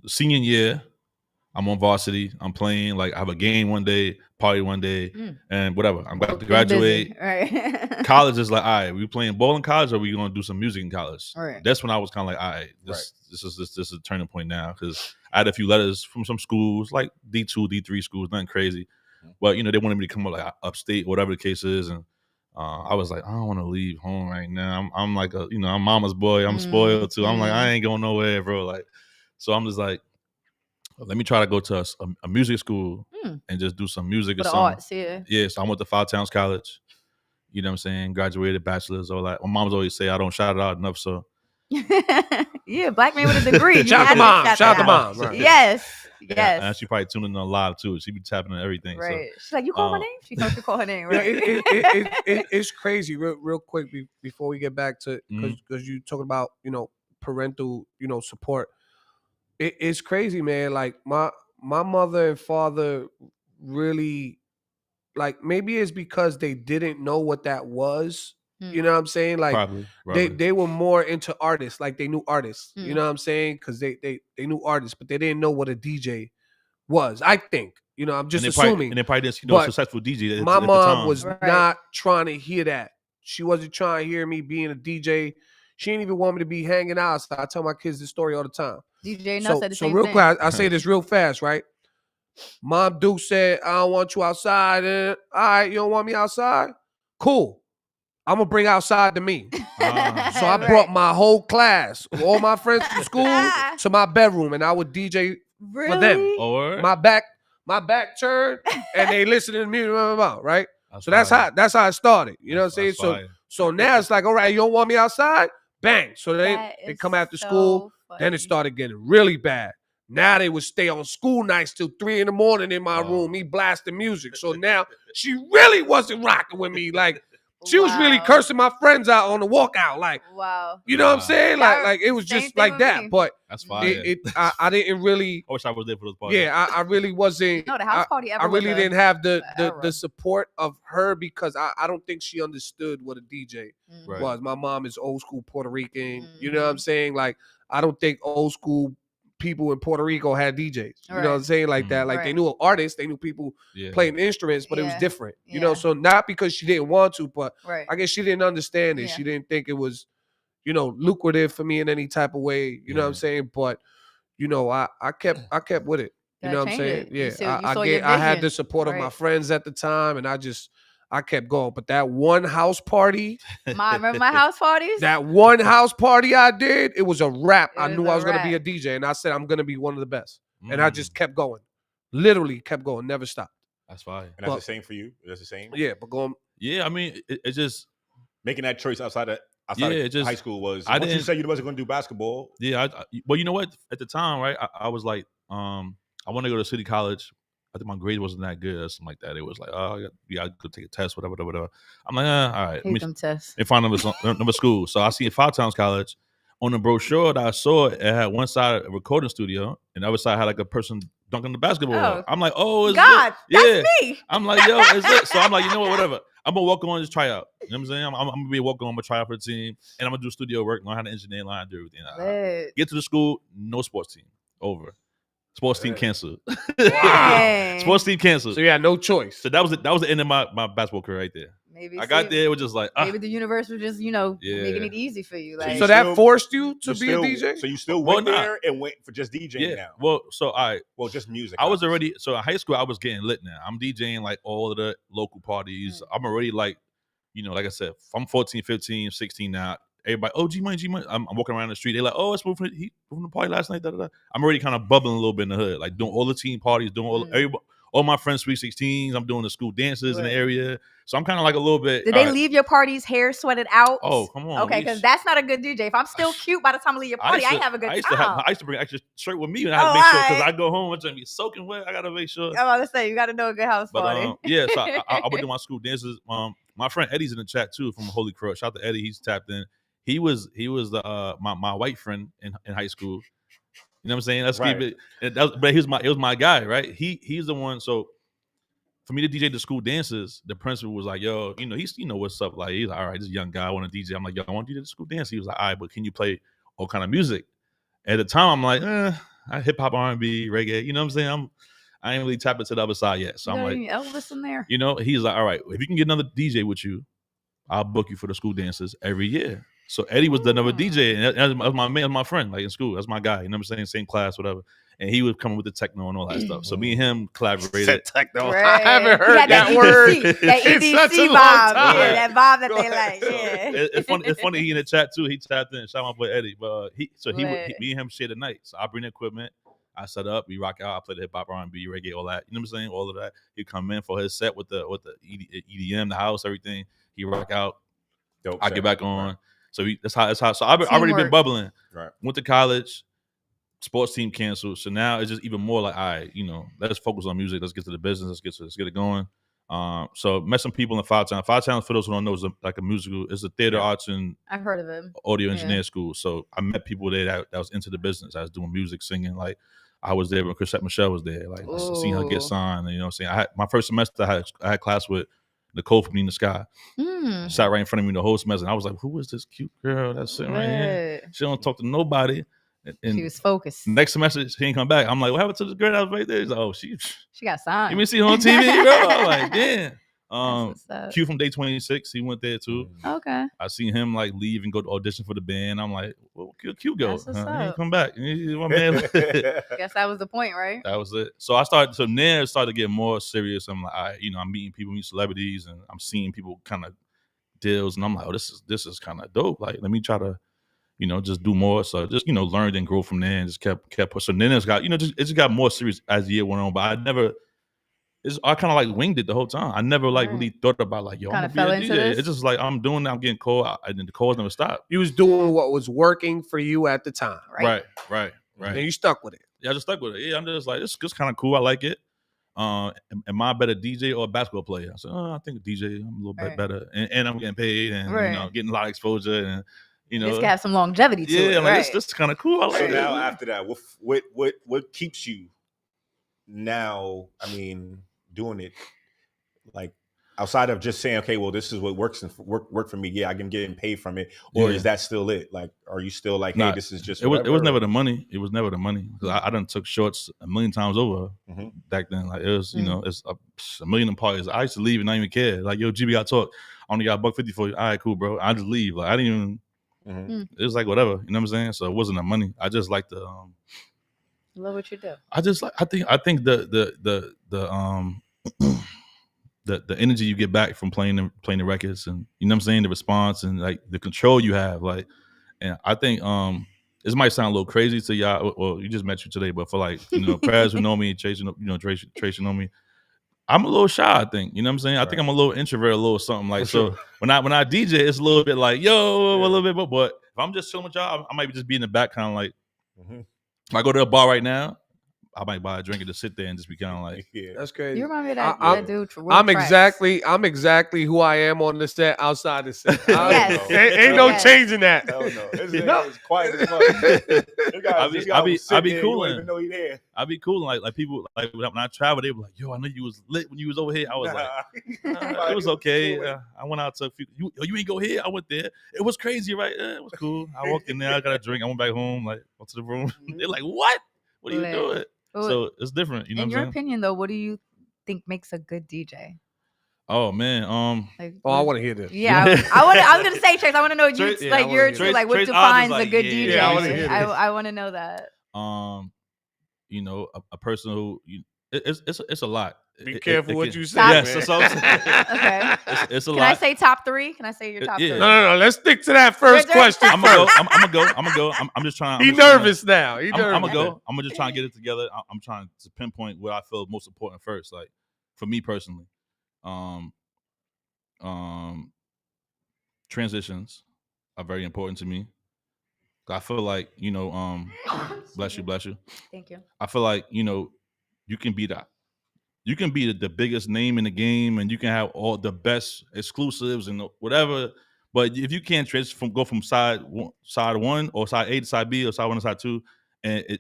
Senior year, I'm on varsity. I'm playing, like I have a game one day, party one day, and whatever. I'm about to graduate. Right. College is like, all right, we playing ball in college, or we gonna do some music in college? Right. That's when I was kind of like, all right, this is a turning point now, because I had a few letters from some schools, like D2, D3 schools, nothing crazy, but they wanted me to come up like upstate, whatever the case is, and I was like, I don't want to leave home right now. I'm like I'm mama's boy. I'm spoiled too. I'm like, I ain't going nowhere, bro. Like, so I'm just like, let me try to go to a music school and just do some music or something. Arts, yeah. Yeah, so I went to Five Towns College. You know what I'm saying? Graduated, bachelor's, all that. My mom's always say I don't shout it out enough, so. Yeah, black man with a degree. Shout out to mom. Shout out to mom. Right. Yes. Yeah, and she probably tuning in live too. She be tapping on everything. Right. So. She's like, you call my name? She thought you call her name, right? It's crazy. Real quick before we get back to, because you talking about parental support. It's crazy, man. Like my mother and father really, like, maybe it's because they didn't know what that was. You know what I'm saying? Like Probably. they were more into artists, like they knew artists. You know what I'm saying? Because they knew artists, but they didn't know what a DJ was. I think. I'm just assuming. And they probably didn't see a successful DJ. My mom was not trying to hear that. She wasn't trying to hear me being a DJ. She didn't even want me to be hanging out. So I tell my kids this story all the time. DJ Nuts said the same real thing. quick, I say this real fast, right? Mom Duke said, I don't want you outside. And all right, you don't want me outside? Cool. I'm going to bring outside to me. So I brought my whole class, all my friends from school, to my bedroom, and I would DJ for them. Or my back turned, and they listening to me, right? That's how it started. You know what I'm saying? So now it's like, all right, you don't want me outside? Bang. So they come after school. Then it started getting really bad. Now they would stay on school nights till 3 a.m. in my room, me blasting music. So now she really wasn't rocking with me. Like, she was really cursing my friends out on the walkout. Like, you know what I'm saying? Like it was just like that. But that's fine. I didn't really. I wish I was there for those parties. Yeah, I really wasn't. No, the house party ever. I really didn't have the support of her, because I don't think she understood what a DJ was. My mom is old school Puerto Rican. You know what I'm saying? Like, I don't think old school people in Puerto Rico had DJs. You know what I'm saying? Like that. Like they knew artists, they knew people playing instruments, but it was different. You know, so not because she didn't want to, but I guess she didn't understand it. She didn't think it was, lucrative for me in any type of way. You know what I'm saying? But I kept with it. You know what I'm saying? Yeah. I had the support of my friends at the time, and I kept going. But that one house party. Remember my house parties? That one house party I did, it was a wrap. I knew I was going to be a DJ, and I said, I'm going to be one of the best. And I just kept going. Literally kept going, never stopped. That's fine. And that's the same for you? That's the same? Yeah, but going. Yeah, I mean, it just. Making that choice outside of high school was. Once you said you wasn't going to do basketball. Yeah, well, you know what? At the time, right, I was like, I want to go to City College. I think my grade wasn't that good or something like that. It was like, I could take a test, whatever. I'm like, all right. Hate them tests. And find another school. So I see Five Towns College. On the brochure that I saw, it had one side a recording studio, and the other side had like a person dunking the basketball. Oh. I'm like, oh, it's God, lit. that's me. I'm like, yo, it's lit. So I'm like, you know what, whatever. I'm going to walk on and just try out. You know what I'm saying? I'm going to be a walk on, I'm going to try out for the team, and I'm going to do studio work, learn how to engineer, learn how to do everything. Get to the school, no sports team. Over. Sports team canceled. Dang. Sports team canceled. So you had no choice. So that was the end of my basketball career right there. Maybe I got there, it was just like, maybe the universe was just, making Yeah. it easy for you. So Like, you So that still- forced you to You be still- a DJ? So you still Well, went nah. there and went for just DJing now. Well, so all right. Well, just music. I was obviously. already so in high school. I was getting lit now. I'm DJing like all of the local parties. I'm already like, like I said, I'm 14, 15, 16 now. Everybody, oh, G Money. I'm walking around the street. They're like, oh, it's moving from the party last night. Da, da, da. I'm already kind of bubbling a little bit in the hood, like doing all the teen parties, doing all my friends' sweet 16s. I'm doing the school dances in the area. So I'm kind of like a little bit. did they leave your parties hair sweated out? Oh, come on. Okay, because that's not a good DJ. If I'm still cute by the time I leave your party, I ain't have a good I time. used to bring extra shirt with me, and I had to make sure because I go home, it's gonna be soaking wet. I gotta make sure. I'm about to say you got to know a good house party. Yeah, so I would do my school dances. My friend Eddie's in the chat too from Holy Cross. Shout out to Eddie, he's tapped in. He was the my white friend in high school. You know what I'm saying? Let's keep it. But it was my guy, right? He's the one. So for me to DJ the school dances, the principal was like, "Yo, he's what's up." Like he's like, "All right, this young guy I want to DJ." I'm like, "Yo, I want to DJ the school dance." He was like, "All right, but can you play all kind of music?" At the time, I'm like, hip hop, R&B, reggae. You know what I'm saying? I ain't really tapped into the other side yet. So I'm like, Elvis in there. he's like, all right, if you can get another DJ with you, I'll book you for the school dances every year. So Eddie was the another DJ, and that was my man, my friend, like in school. That's my guy. You know what I'm saying? Same class, whatever. And he was coming with the techno and all that stuff. So me and him collaborated. Techno. Right. I haven't heard He had that word. That in EDC such a long vibe. time. Yeah, that vibe that Go they ahead. like. Yeah. It's funny. He in the chat too. He tapped in. Shout out my boy Eddie. But me and him share the night. So I bring the equipment. I set up. We rock out. I play the hip hop, R&B, reggae, all that. You know what I'm saying? All of that. He come in for his set with the EDM, the house, everything. He rock out. Dope I set. get back on. Right. So that's how. So I've already been Teamwork. bubbling. Right. Went to college. Sports team canceled. So now it's just even more like, all right, let's focus on music. Let's get to the business. Let's get it going. So met some people in Five Town. Five Town, for those who don't know, is like a musical. It's a theater arts and I've heard of him. audio engineer school. So I met people there that was into the business. I was doing music, singing. Like I was there when Chrisette Michelle was there. Like seeing her get signed. And, you know what I'm saying? I had my first semester. I had class with Nicole from Nina Sky. Sat right in front of me the whole semester. And I was like, who is this cute girl that's sitting right here? She don't talk to nobody. And she was focused. Next semester, she ain't come back. I'm like, what happened to this girl that was right there? He's like, oh, she got signed. You mean see her on TV, bro? I'm like, damn. That's what's up. Q from Day 26, he went there too. Okay. I seen him like leave and go to audition for the band. I'm like, well, Q go. That's what's He ain't up. come back. He's my man. Guess that was the point, right? That was it. So I started. So now it started to get more serious. I'm like, I'm meeting people, meeting celebrities, and I'm seeing people kind of deals, and I'm like, oh, this is kind of dope. Like, let me try to, just do more. So just learned and grow from there, and just kept pushing. Then it's got, it just got more serious as the year went on. But I kind of like winged it the whole time. I never really thought about like, yo, I'm Kinda gonna fell be a into DJ. this? It's just like I'm doing that. I'm getting called, and the calls never stop. You was doing what was working for you at the time, Right. Right. and you stuck with it. Yeah, I just stuck with it. Yeah, I'm just like, this is kind of cool. I like it. Am I a better DJ or a basketball player? I said, I think a DJ. I'm a little bit better, and I'm getting paid, and getting a lot of exposure, and This can have some longevity to it. I'm like, Right. this is kind of cool. I like So it. now after that, what keeps you now? I mean, doing it like outside of just saying, okay, well, this is what works and work for me. Yeah, I'm getting paid from it. Or is that still it? Like, are you still like, hey, this is just it was never the money. It was never the money because I done took shorts a million times over back then. Like it was, it's a million of parties. I used to leave and not even care. Like, yo, GB, I talk. I only got $150 for you. All right, cool, bro. I just leave. Like I didn't even. It was like whatever, you know what I'm saying. So it wasn't the money. I just like the love what you do. I just like. I think the the energy you get back from playing the records, and you know what I'm saying, the response and like the control you have, like, and I think this might sound a little crazy to y'all. Well, you just met you today, but for like Prez who know me, Trace who know me. I'm a little shy, I think. You know what I'm saying? I think I'm a little introvert, a little something like so. When I DJ, it's a little bit like, yo, a little bit, but if I'm just chilling with y'all, I might just be in the back, kind of like. If I go to a bar right now, I might buy a drink and just sit there and just be kind of like, That's crazy. You remind me of that dude. I'm exactly who I am on the set, outside the set. Yes. Ain't no changing that. Hell no. It's quiet as fuck. I be cool. Even know he there. I be cool. Like people, like when I travel, they were like, yo, I know you was lit when you was over here. I was like, it was okay. I went out to a few. You ain't go here. I went there. It was crazy, right? It was cool. I walked in there. I got a drink. I went back home. Like, went to the room. They're like, what? What are you doing? Well, So it's different. You know in what your I'm saying? opinion, though, what do you think makes a good DJ? Oh man, Like, Oh, I want to hear this. yeah, I was gonna say, Trace. I want to know you Trace- yeah, I like wanna your hear two, this. like what Trace defines Oz is a like, good yeah, DJ. yeah, I wanna hear this. I want to know that. You know, a person who it's a lot. Be It- careful it what can- you say, Stop. Yes, man. that's what I'm saying. Okay. It's a Can lot. I say top three? Can I say your top Yeah. three? No. Let's stick to that first Wait, wait. question. I'm gonna go. I'm gonna go. I'm just trying. He nervous now. He I'm nervous. gonna go. I'm gonna just try and get it together. I'm trying to pinpoint what I feel most important first. Like for me personally, um, transitions are very important to me. I feel like bless you. Thank you. I feel like you can be the biggest name in the game, and you can have all the best exclusives and whatever. But if you can't go from side one or side A to side B or side one to side two, and if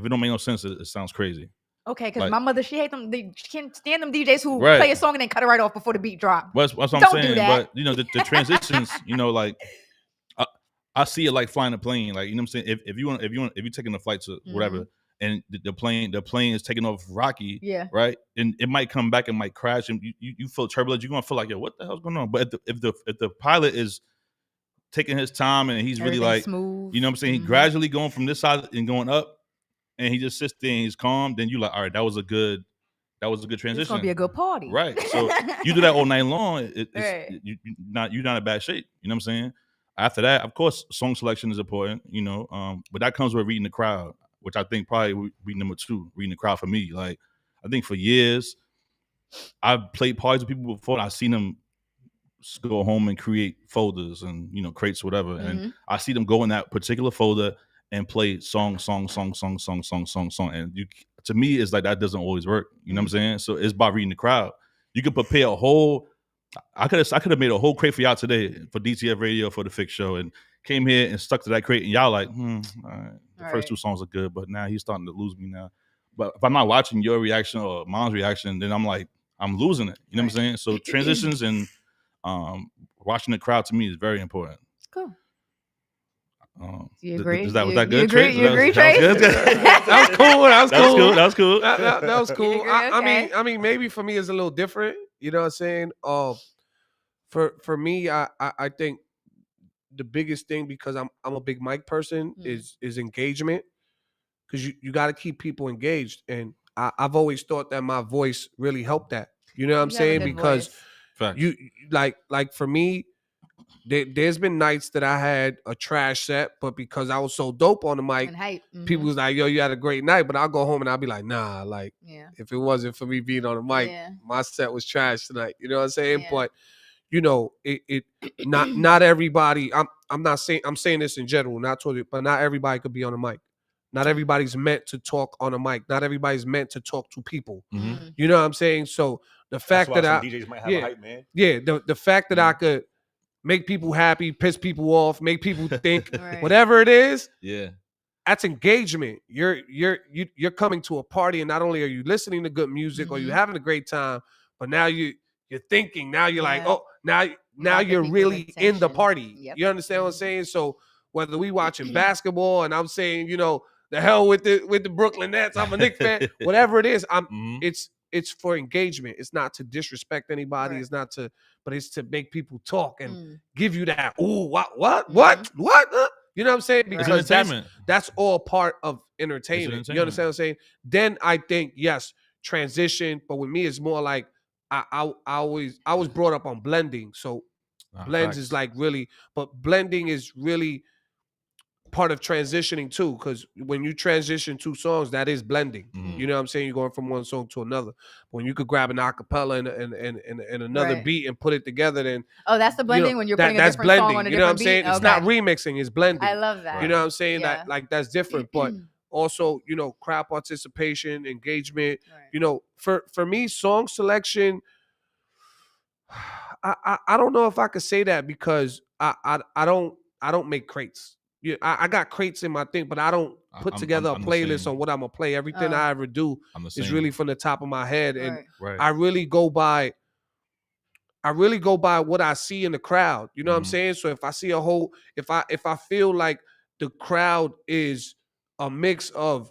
it don't make no sense, it sounds crazy. Okay, because Like- my mother, she hates them. She can't stand them DJs who Right. play a song and then cut it right off before the beat drop. That's what I'm Don't do saying. that. But the transitions, like I see it like flying a plane. Like, you know what I'm saying? If you're taking a flight to whatever, and the plane is taking off rocky, Yeah. right? And it might come back and might crash, and you feel turbulent. You're gonna feel like, yo, what the hell's going on? But if the pilot is taking his time and he's really Everything's like, smooth. you know what I'm saying? He gradually going from this side and going up, and he just sits there and he's calm. Then you like, all right, that was a good transition. It's gonna be a good party, Right. So you do that all night long. Right. You're not in bad shape. You know what I'm saying? After that, of course, song selection is important. But that comes with reading the crowd, which I think probably would be number 2. Reading the crowd for me. Like, I think for years, I've played parties with people before, and I've seen them go home and create folders and crates, whatever, and I see them go in that particular folder and play song, and to me, it's like that doesn't always work. You know what I'm saying? So it's by reading the crowd. You could prepare a whole. I could have made a whole crate for y'all today for DTF Radio for the Fix Show, and came here and stuck to that crate, and y'all like, all right, the first 2 songs are good, but now he's starting to lose me now. But if I'm not watching your reaction or mom's reaction, then I'm like, I'm losing it. You know what I'm saying? So transitions and watching the crowd to me is very important. Cool. You agree? Was that You good? agree? Trace? You agree, That Trace? was good? That was cool. That was cool. That was cool. agree? I Okay. mean, maybe for me it's a little different. You know what I'm saying? For me, I think the biggest thing, because I'm a big mic person, is engagement. Because you got to keep people engaged, and I've always thought that my voice really helped that. You know what I'm You have a saying? good Because voice. Facts. you like for me, there's been nights that I had a trash set, but because I was so dope on the mic, And hype. people was like, "Yo, you had a great night." But I'll go home and I'll be like, "Nah, like Yeah. if it wasn't for me being on the mic, Yeah. my set was trash tonight." You know what I'm saying? Yeah. But it not everybody. I'm not saying, I'm saying this in general, not totally, but not everybody could be on the mic. Not everybody's meant to talk on a mic. Not everybody's meant to talk to people. Mhm. You know what I'm saying? So the fact that some DJs might have a hype man. the fact that I could make people happy, piss people off, make people think, Right. whatever it is, Yeah. that's engagement. You're coming to a party, and not only are you listening to good music or you having a great time, but now you're thinking. Now you're like, Yeah. oh, now got the you're people's really in the attention. party. Yep. You understand what I'm saying? So whether we watching basketball and I'm saying, the hell with the Brooklyn Nets, I'm a Knicks fan, whatever it is, it's for engagement. It's not to disrespect anybody. Right. It's not to, but it's to make people talk and Mm. give you that, ooh, what? You know what I'm saying? It's Because entertainment. that's all part of entertainment. entertainment. You understand what I'm saying? Then I think, yes, transition, but with me it's more like I was brought up on blending. So blends is like really, but blending is really part of transitioning too, because when you transition 2 songs, that is blending. You know what I'm saying? You're going from one song to another. When you could grab an acapella and another Right. beat and put it together, then Oh, that's the blending when you're putting a that's different blending. song on a You know what I'm different saying? beat? It's not Okay. remixing, it's blending. I love that. You know what I'm saying? Yeah. That like that's different. But also, crowd participation, engagement. Right. For me, song selection, I don't know if I could say that, because I don't make crates. Yeah, I got crates in my thing, but I don't put together a I'm the playlist same. on what I'm gonna play. Everything I ever do I'm the is same. really from the top of my head, and Right. Right. I really go by what I see in the crowd. You know what I'm saying? So if I see if I feel like the crowd is a mix of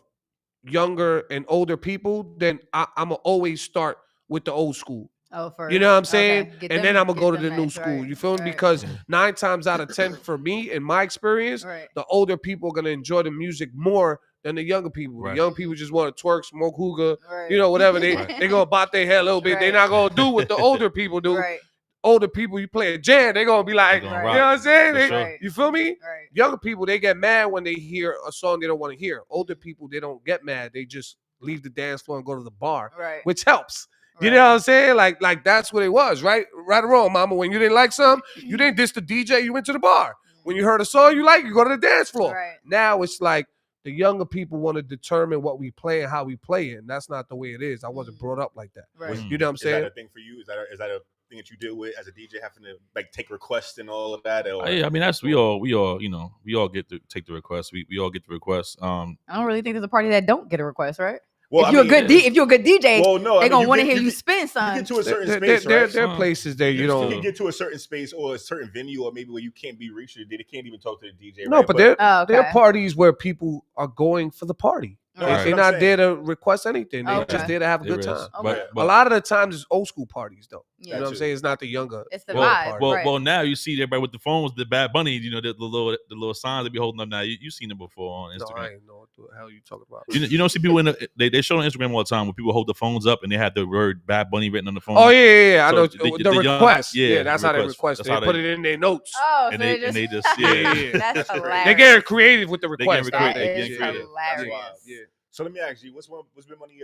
younger and older people, then I'm gonna always start with the old school. Oh, first. You know what I'm saying? Okay. Get And them- then I'm gonna get go to them the new next, school. right, You feel me? right. Because Yeah. 9 times out of 10, for me, in my experience, Right. the older people are gonna enjoy the music more than the younger people. Right. The young people just want to twerk, smoke hookah, Right. you know, whatever. They Right. they gonna bop their head a little bit. They're Right. not gonna do what the older people do. Right. Older people, you play a jam, they gonna be like, They you gonna know Right. what I'm saying? For They- sure. Right. You feel me? Right. Younger people, they get mad when they hear a song they don't want to hear. Older people, they don't get mad. They just leave the dance floor and go to the bar, Right. which helps. You Right. know what I'm saying? Like that's what it was, right? Right or wrong, mama. When you didn't like something, you didn't diss the DJ, you went to the bar. When you heard a song you like, you go to the dance floor. Right. Now it's like the younger people want to determine what we play and how we play it. And that's not the way it is. I wasn't Mhm. brought up like that. Right. Mm. You know what I'm Is that saying? a thing for you? Is that a thing that you deal with as a DJ, having to like take requests and all of that? Or, Yeah, I mean that's we all you know we all get to take the request. We all get the request. I don't really think there's a party that don't get a request, right? well, if I you're mean, a good if you're a good DJ, well, no, I they're mean, gonna you want to get- hear you you get- spin, You son. get to a certain There space, right? are places that you There's don't. You still- can get to a certain space or a certain venue, or maybe where you can't be reached. They can't even talk to the DJ. No, right? but there Oh, okay. are parties where people are going for the party. No, Right. that's They're what I'm not saying. there to request anything. They're Okay. just there to have a There good is. time. Okay. But A lot of the times it's old school parties though. Yeah. You know what I'm saying? It's not the younger. It's the well, vibe. well, right. well, now you see everybody with the phones, the Bad Bunny, you know, the little signs they be holding up now. You seen it before on No, Instagram. I ain't know what the hell you talking about. You don't see people in they show on Instagram all the time when people hold the phones up and they have the word Bad Bunny written on the phone. Oh yeah. I So know the the young- request. yeah, Yeah, that's the how they request. request. That's They how put they- it in their notes. Oh, and so they just yeah. that's That's hilarious. They getting creative with the They getting request. That creative. They is getting creative. That's hilarious. wild. Yeah. So let me ask you, what's been one of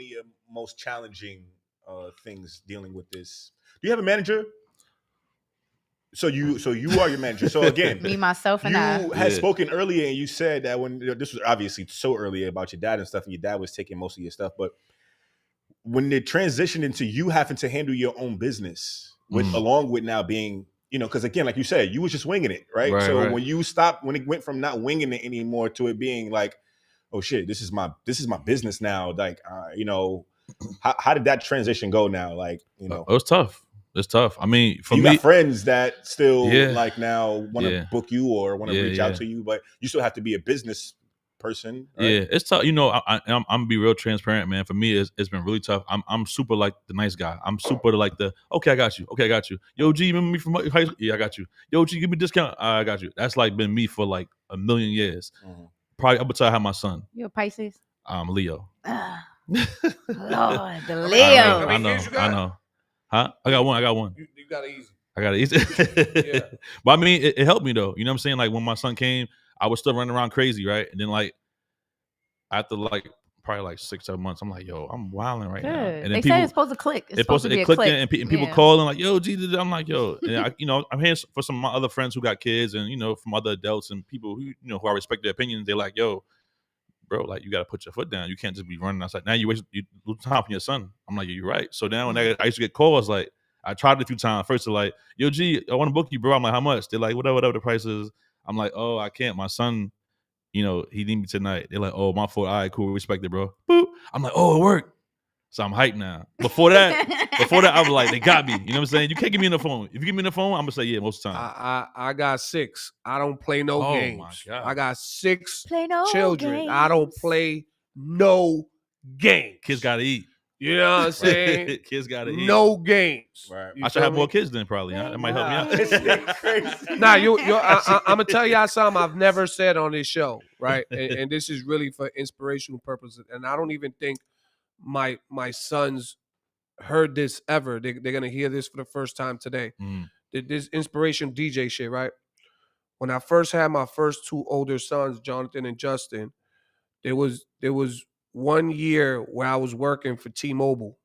your most challenging things dealing with this? Do you have a manager? So you are your manager. So again, Me, myself, and I. you had Yeah. spoken earlier, and you said that when this was obviously so early about your dad and stuff, and your dad was taking most of your stuff, but when it transitioned into you having to handle your own business, with Mhm. along with now being, because again, like you said, you was just winging it, right? Right, So right. when you stopped, when it went from not winging it anymore to it being like, oh shit, this is my business now. Like, how did that transition go now? Like, It was tough. It's tough. I mean, for you me, got friends that still Yeah. like now want to Yeah. book you or want to Yeah, reach out yeah. to you, but you still have to be a business person. Right? yeah, it's tough. I'm gonna be real transparent, man. For me, it's been really tough. I'm super like the nice guy. I'm super like the okay, I got you. Okay, I got you. Yo, G, remember me from high school? Yeah, I got you. Yo, G, give me a discount. I got you. That's like been me for like a million years. Mhm. Probably up until I had my son. You a Pisces? Leo. Ah, Lord, the How Leo. many I know. kids you I got? know. Huh? I got one. You got it easy. I got it easy. Yeah. But I mean, it helped me though. You know what I'm saying? Like when my son came, I was still running around crazy, right? And then like after like probably like 6-7 months, I'm like, yo, I'm wilding right now. Good. And then They people, say it's supposed to click. It's it supposed to be a clicked click. in, and people Yeah. calling like, yo, G, I'm like, yo, and I'm here for some of my other friends who got kids, and from other adults and people who who I respect their opinions. They're like, yo, bro, like you got to put your foot down. You can't just be running outside. Now you lose time for your son. I'm like, you're right. So now when I used to get calls, like I tried it a few times. First they're like, yo, G, I want to book you, bro. I'm like, how much? They're like, whatever the price is. I'm like, oh, I can't. My son, he need me tonight. They're like, oh, my fault. All right, cool, respect it, bro. Boop. I'm like, oh, it worked. So I'm hyped now. Before that, I was like, they got me. You know what I'm saying? You can't give me in the phone. If you give me in the phone, I'm gonna say yeah most of the time. I got 6. I don't play no Oh, my games. God. I got 6 Play no children. I don't games. play no games. Kids gotta eat. You know what I'm saying? Kids gotta eat. No games. Right. You I should feel have me? more kids then probably. Huh? That might help me out. This nigga crazy. Nah, I'm gonna tell y'all something I've never said on this show, right? And this is really for inspirational purposes. And I don't even think my sons heard this ever. They're gonna hear this for the first time today. Mm. This inspiration DJ shit, right? When I first had my first 2 older sons, Jonathan and Justin, there was 1 year where I was working for T-Mobile,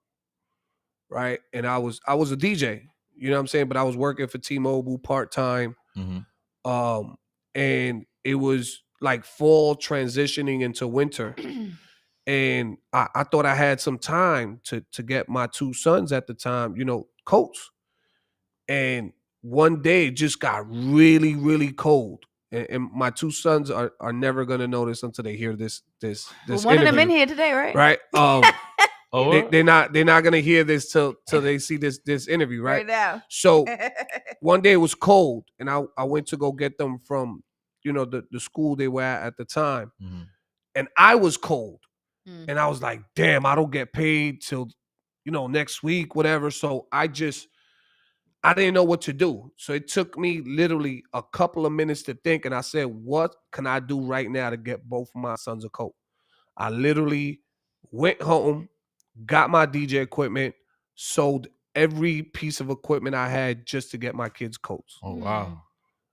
right? And I was a DJ, you know what I'm saying? But I was working for T-Mobile part-time. Mhm. And it was like fall transitioning into winter. And I thought I had some time to get my 2 sons at the time, coats. And one day it just got really, really cold. And my 2 sons are never gonna know this until they hear this Well, one of them in interview, here today, right? right? Oh, They're not gonna hear this till they see this interview, right? now. So one day it was cold, and I went to go get them from the school they were at the time. Mhm. and I was cold. Mm. And I was like, damn, I don't get paid till, next week, whatever. So I didn't know what to do. So it took me literally a couple of minutes to think. And I said, what can I do right now to get both of my sons a coat? I literally went home, got my DJ equipment, sold every piece of equipment I had just to get my kids coats. Oh wow.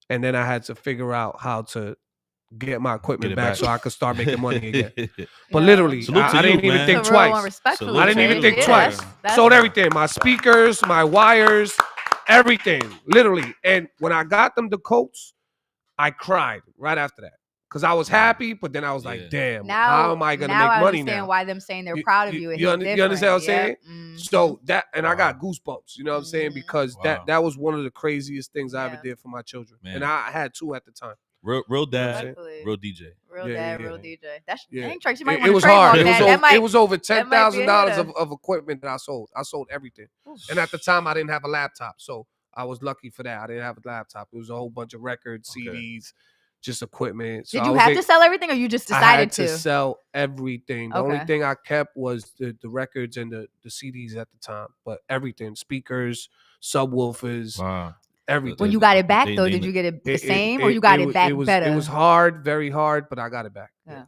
And then I had to figure out how to get my equipment Get it back back. so I could start making money again. But Yeah. literally, Salute to I didn't you, even man. think It's a real one, twice. respectfully, Salute I didn't even Trey. think Yeah, twice. that's- Sold everything, my speakers, my wires, everything, literally. And when I got them the coats, I cried right after that because I was happy, but then I was Yeah. like, damn, Now, how am I going to now make I money understand now? why them saying they're You- proud of you- you. It you hit under- you different. understand what I'm saying? Yep. Mhm. So that, and I Wow. got goosebumps, you know what I'm saying? Mhm. Because Wow. that was one of the craziest things I ever Yeah. did for my children. Man. And I had two at the time. Real dad, Respectfully. real DJ. Real Yeah, dad, yeah, real yeah. DJ. That's Yeah. dang, Trace, you might It want was to hard. trademark It was, that. over, That might, it was over that might be a $10,000 hitter. of equipment that I sold. I sold everything. And at the time, I didn't have a laptop. So I was lucky for that. I didn't have a laptop. It was a whole bunch of records, Okay. CDs, just equipment. So Did I you was have able- to sell everything, or you just I decided had to to? sell everything. The only Okay. thing I kept was the records and the CDs at the time. But everything, speakers, subwoofers, Wow. everything. When you got it back, They- though, they- did you get it the It- same, or you got it back was, better? It was hard, very hard, but I got it back. Yeah.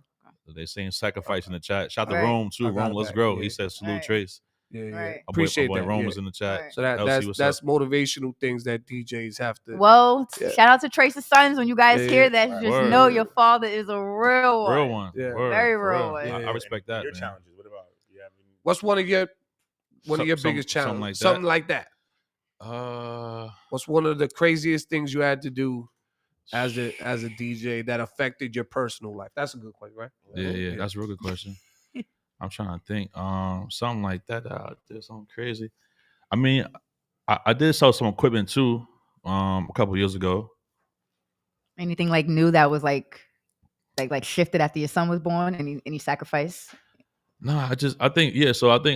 They saying sacrifice in the chat. Shout to Right. Rome too. I got Rome, it let's back, grow. yeah. He said salute Right. Trace. Yeah, yeah. Right. Appreciate my boy that. Rome yeah. was in the chat. Right. So that LC, what's that's up? motivational things that DJs have to. Well, Yeah. shout out to Trace's sons. When you guys Yeah, hear yeah. that, just Word. know your father is a real one. Real one. Yeah. Word, Very for real one. I Yeah. respect that, Your man. challenges. What about you? What's one of your Some- biggest challenges? something like that. Something like that. What's one of the craziest things you had to do as a DJ that affected your personal life? That's a good question, right? Yeah, that's a real good question. I'm trying to think. Something like that. I did something crazy. I mean, I did sell some equipment too. A couple years ago. Anything like new that was like shifted after your son was born? Any sacrifice? No, I think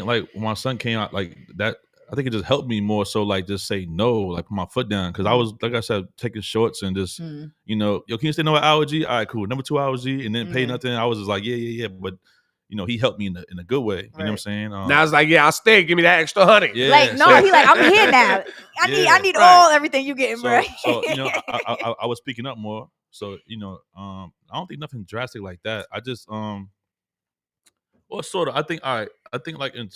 like when my son came out like that, I think it just helped me more so like just say no, like put my foot down. Cause I was, like I said, taking shorts and just, Mm. yo, can you say no at hour G? All right, cool. Number 2 hours G and then pay Yeah. nothing. I was just like, yeah. But he helped me in a good way. You know what I'm Right. saying? Now it's like, yeah, I'll stay. Give me that extra $100. Yeah, Like, no, so- he like, I'm here now. I Yeah. need Right. all everything you getting, bro. So I was speaking up more. So I don't think nothing drastic like that. I just well, sort of. I think like in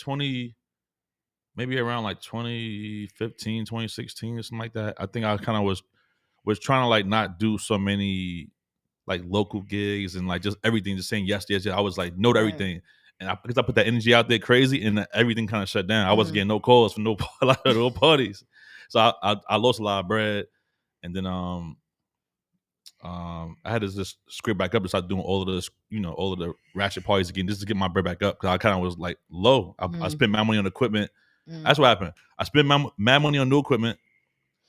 maybe around like 2015, 2016 or something like that. I think I kind of was trying to like not do so many like local gigs and like just everything, just saying yes. I was like no to Right. everything. And because I put that energy out there crazy and everything kind of shut down. I wasn't Mhm. getting no calls from no parties. So I lost a lot of bread. And then I had to just scrape back up and start doing all of this, all of the ratchet parties again, just to get my bread back up. Cause I kind of was like low. I Mhm. spent my money on equipment. Mm. That's what happened. I spent mad money on new equipment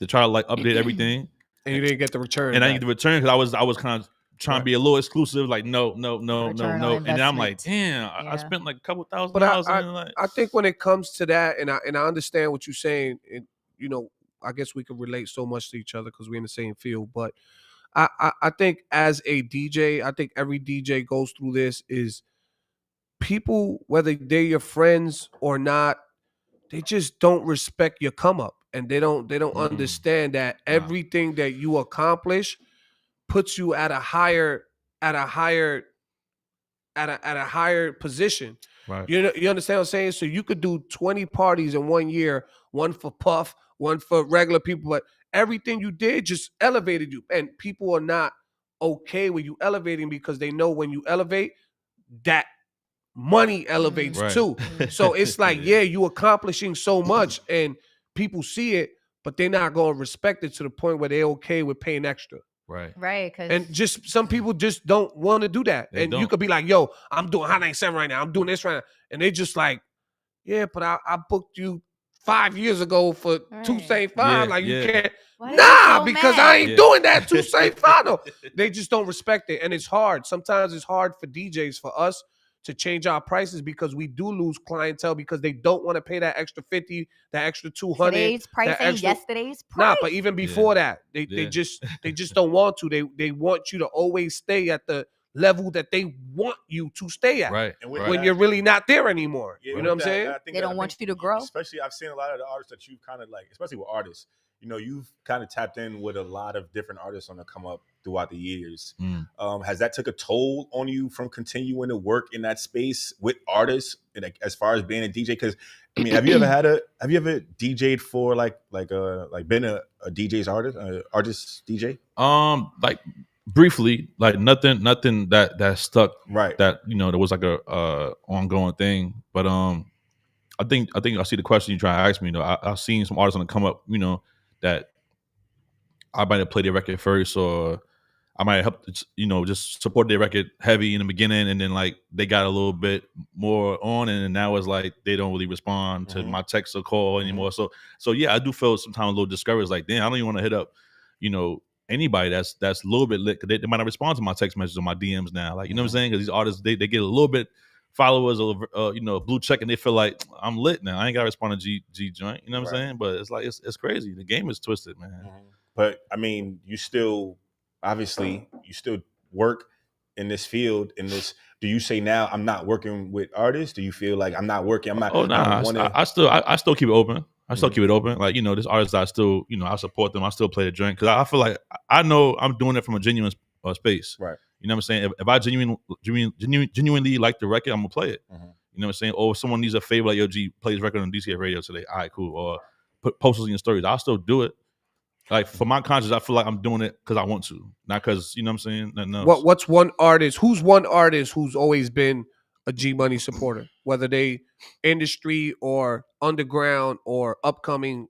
to try to like update everything. And you didn't get the return. And I back. didn't get the return because I was kind of trying to be a little exclusive, like no. Return on And then I'm like, investment. damn, I Yeah. spent like a couple $1,000 But and then like I think when it comes to that, and I understand what you're saying, and I guess we can relate so much to each other because we're in the same field. But I think as a DJ, I think every DJ goes through this. Is people, whether they're your friends or not, they just don't respect your come up, and they don't Mm. understand that Nah. everything that you accomplish puts you at a higher position. right. You understand what I'm saying? So you could do 20 parties in 1 year, one for Puff, one for regular people, but everything you did just elevated you. And people are not okay with you elevating because they know when you elevate, that money elevates Right. too. So it's like, yeah, you accomplishing so much and people see it, but they're not going to respect it to the point where they're okay with paying extra. Right. Right, because And just some people just don't want to do that. They And you don't. could be like, yo, I'm doing Hot 97 right now. I'm doing this right now. And they just like, yeah, but I booked you 5 years ago for Right. 275. Yeah, like you yeah. can't. why they Nah, so because mad? I ain't Yeah. doing that 275. No. They just don't respect it. And it's hard. Sometimes it's hard for DJs, for us, to change our prices because we do lose clientele because they don't want to pay that extra 50, that extra 200. Today's price ain't extra- yesterday's Nah, price. but even before that, they Yeah. just don't want to. They want you to always stay at the level that they want you to stay at. Right. And with right. When you're really not there anymore. Yeah, You with know what I'm that, saying? I think They that- don't I want think you to grow. Especially, I've seen a lot of the artists that you've kind of like, especially with artists. You know, you've kind of tapped in with a lot of different artists on the come up throughout the years. Has that took a toll on you from continuing to work in that space with artists, and like, as far as being a DJ? Because I mean, have you ever DJ'd for like been a DJ's artist DJ? Like briefly, like nothing that stuck. Right. That there was like a ongoing thing, but I think I see the question you trying to ask me. I've seen some artists on the come up, that I might have played their record first, or I might have helped, just support their record heavy in the beginning, and then like they got a little bit more on, and now it's like they don't really respond to my text or call anymore. So yeah, I do feel sometimes a little discouraged. Like, damn, I don't even want to hit up, anybody that's a little bit lit, because they might not respond to my text messages or my DMs now. Like, you know what I'm saying? Because these artists, they get a little bit followers or blue check, and they feel like I'm lit now. I ain't gotta respond to G joint. You know what I'm saying? But it's like it's crazy. The game is twisted, man. But I mean, you still work in this field. Do you say now I'm not working with artists? Do you feel like I'm not working? I'm not. Oh no, I still keep it open. I still keep it open. Like, this artist, I still, I support them. I still play the drink, because I feel like I know I'm doing it from a genuine space. Right. You know what I'm saying? If I genuinely like the record, I'm gonna play it. You know what I'm saying? Or if someone needs a favor, like, yo, G, play this record on DCF radio today. All right, cool. Or put posters in your stories. I'll still do it. Like, for my conscience, I feel like I'm doing it because I want to, not because, you know what I'm saying? Nothing else. What's one artist? Who's one artist who's always been a G Money supporter, whether they industry or underground or upcoming?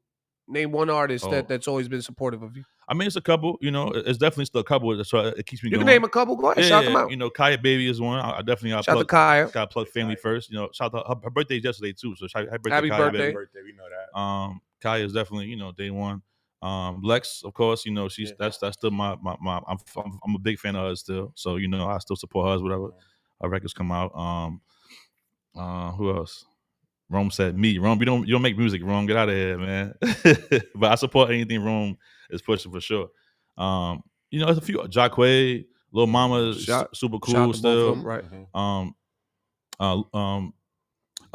Name one artist that's always been supportive of you. I mean, it's a couple. It's definitely still a couple. So it keeps me You going. can name a couple. Go ahead, shout them out. Kaya Baby is one. I definitely got Shout to Kaya. Got to plug family first. Shout out her birthday's yesterday too. So happy birthday, Happy Kaya, birthday. baby. Birthday, we know that. Kaya is definitely day one. Lex, of course, she's that's still my I'm a big fan of hers still. So I still support hers whatever her records come out. Who else? Rome said me. Rome, you don't make music, Rome. Get out of here, man. But I support anything Rome is pushing for sure. There's a few. Jacquay, Lil Mama is super cool still. Them, right.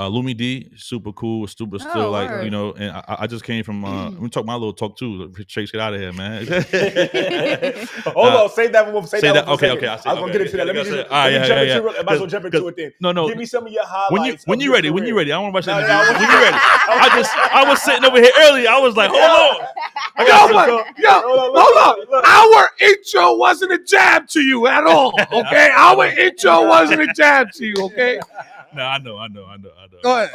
Lumi D, super cool, still like, word. and I just came from let me talk my little talk too. Chase, get out of here, man. Hold on, save that one. Say that one. Okay. I was gonna get into that. Let me just yeah. I might as well jump into it then. No. Give me some of your highlights. When you ready, I want to rush into No, when you ready. I was sitting over here earlier. I was like, hold on. Hold on. Our intro wasn't a jab to you at all. Okay, our intro wasn't a jab to you. Okay. No, I know. Go ahead.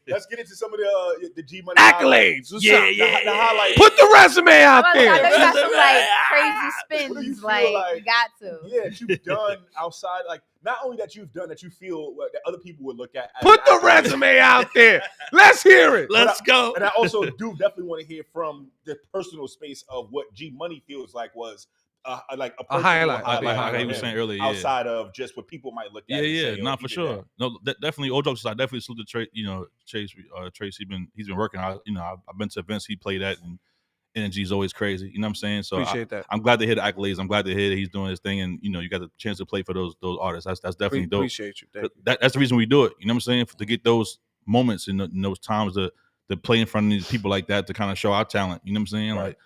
Let's get into some of the G Money Accolades. The highlights. Put the resume out I know there. you got some like crazy What do you spins. feel Like, you got to. Yeah, that you've done outside, like not only that you've done that you feel that other people would look at. As Put the accolades. resume out there. Let's hear it. Let's go. And I also do definitely want to hear from the personal space of what G Money feels like was like a highlight. Like highlight he was saying earlier, yeah. outside of just what people might look at. Yeah, say, not for sure. No, definitely. All jokes aside, definitely salute to Chase. Trace, he's been working. I've been to events he played at, and energy is always crazy. You know what I'm saying? So Appreciate that. I'm glad to hear the accolades. I'm glad to hear that he's doing his thing, and you got the chance to play for those artists. That's definitely dope. Appreciate you. Thank you. That's the reason we do it. You know what I'm saying? To get those moments in those times to play in front of these people like that, to kind of show our talent. You know what I'm saying? Right. Like.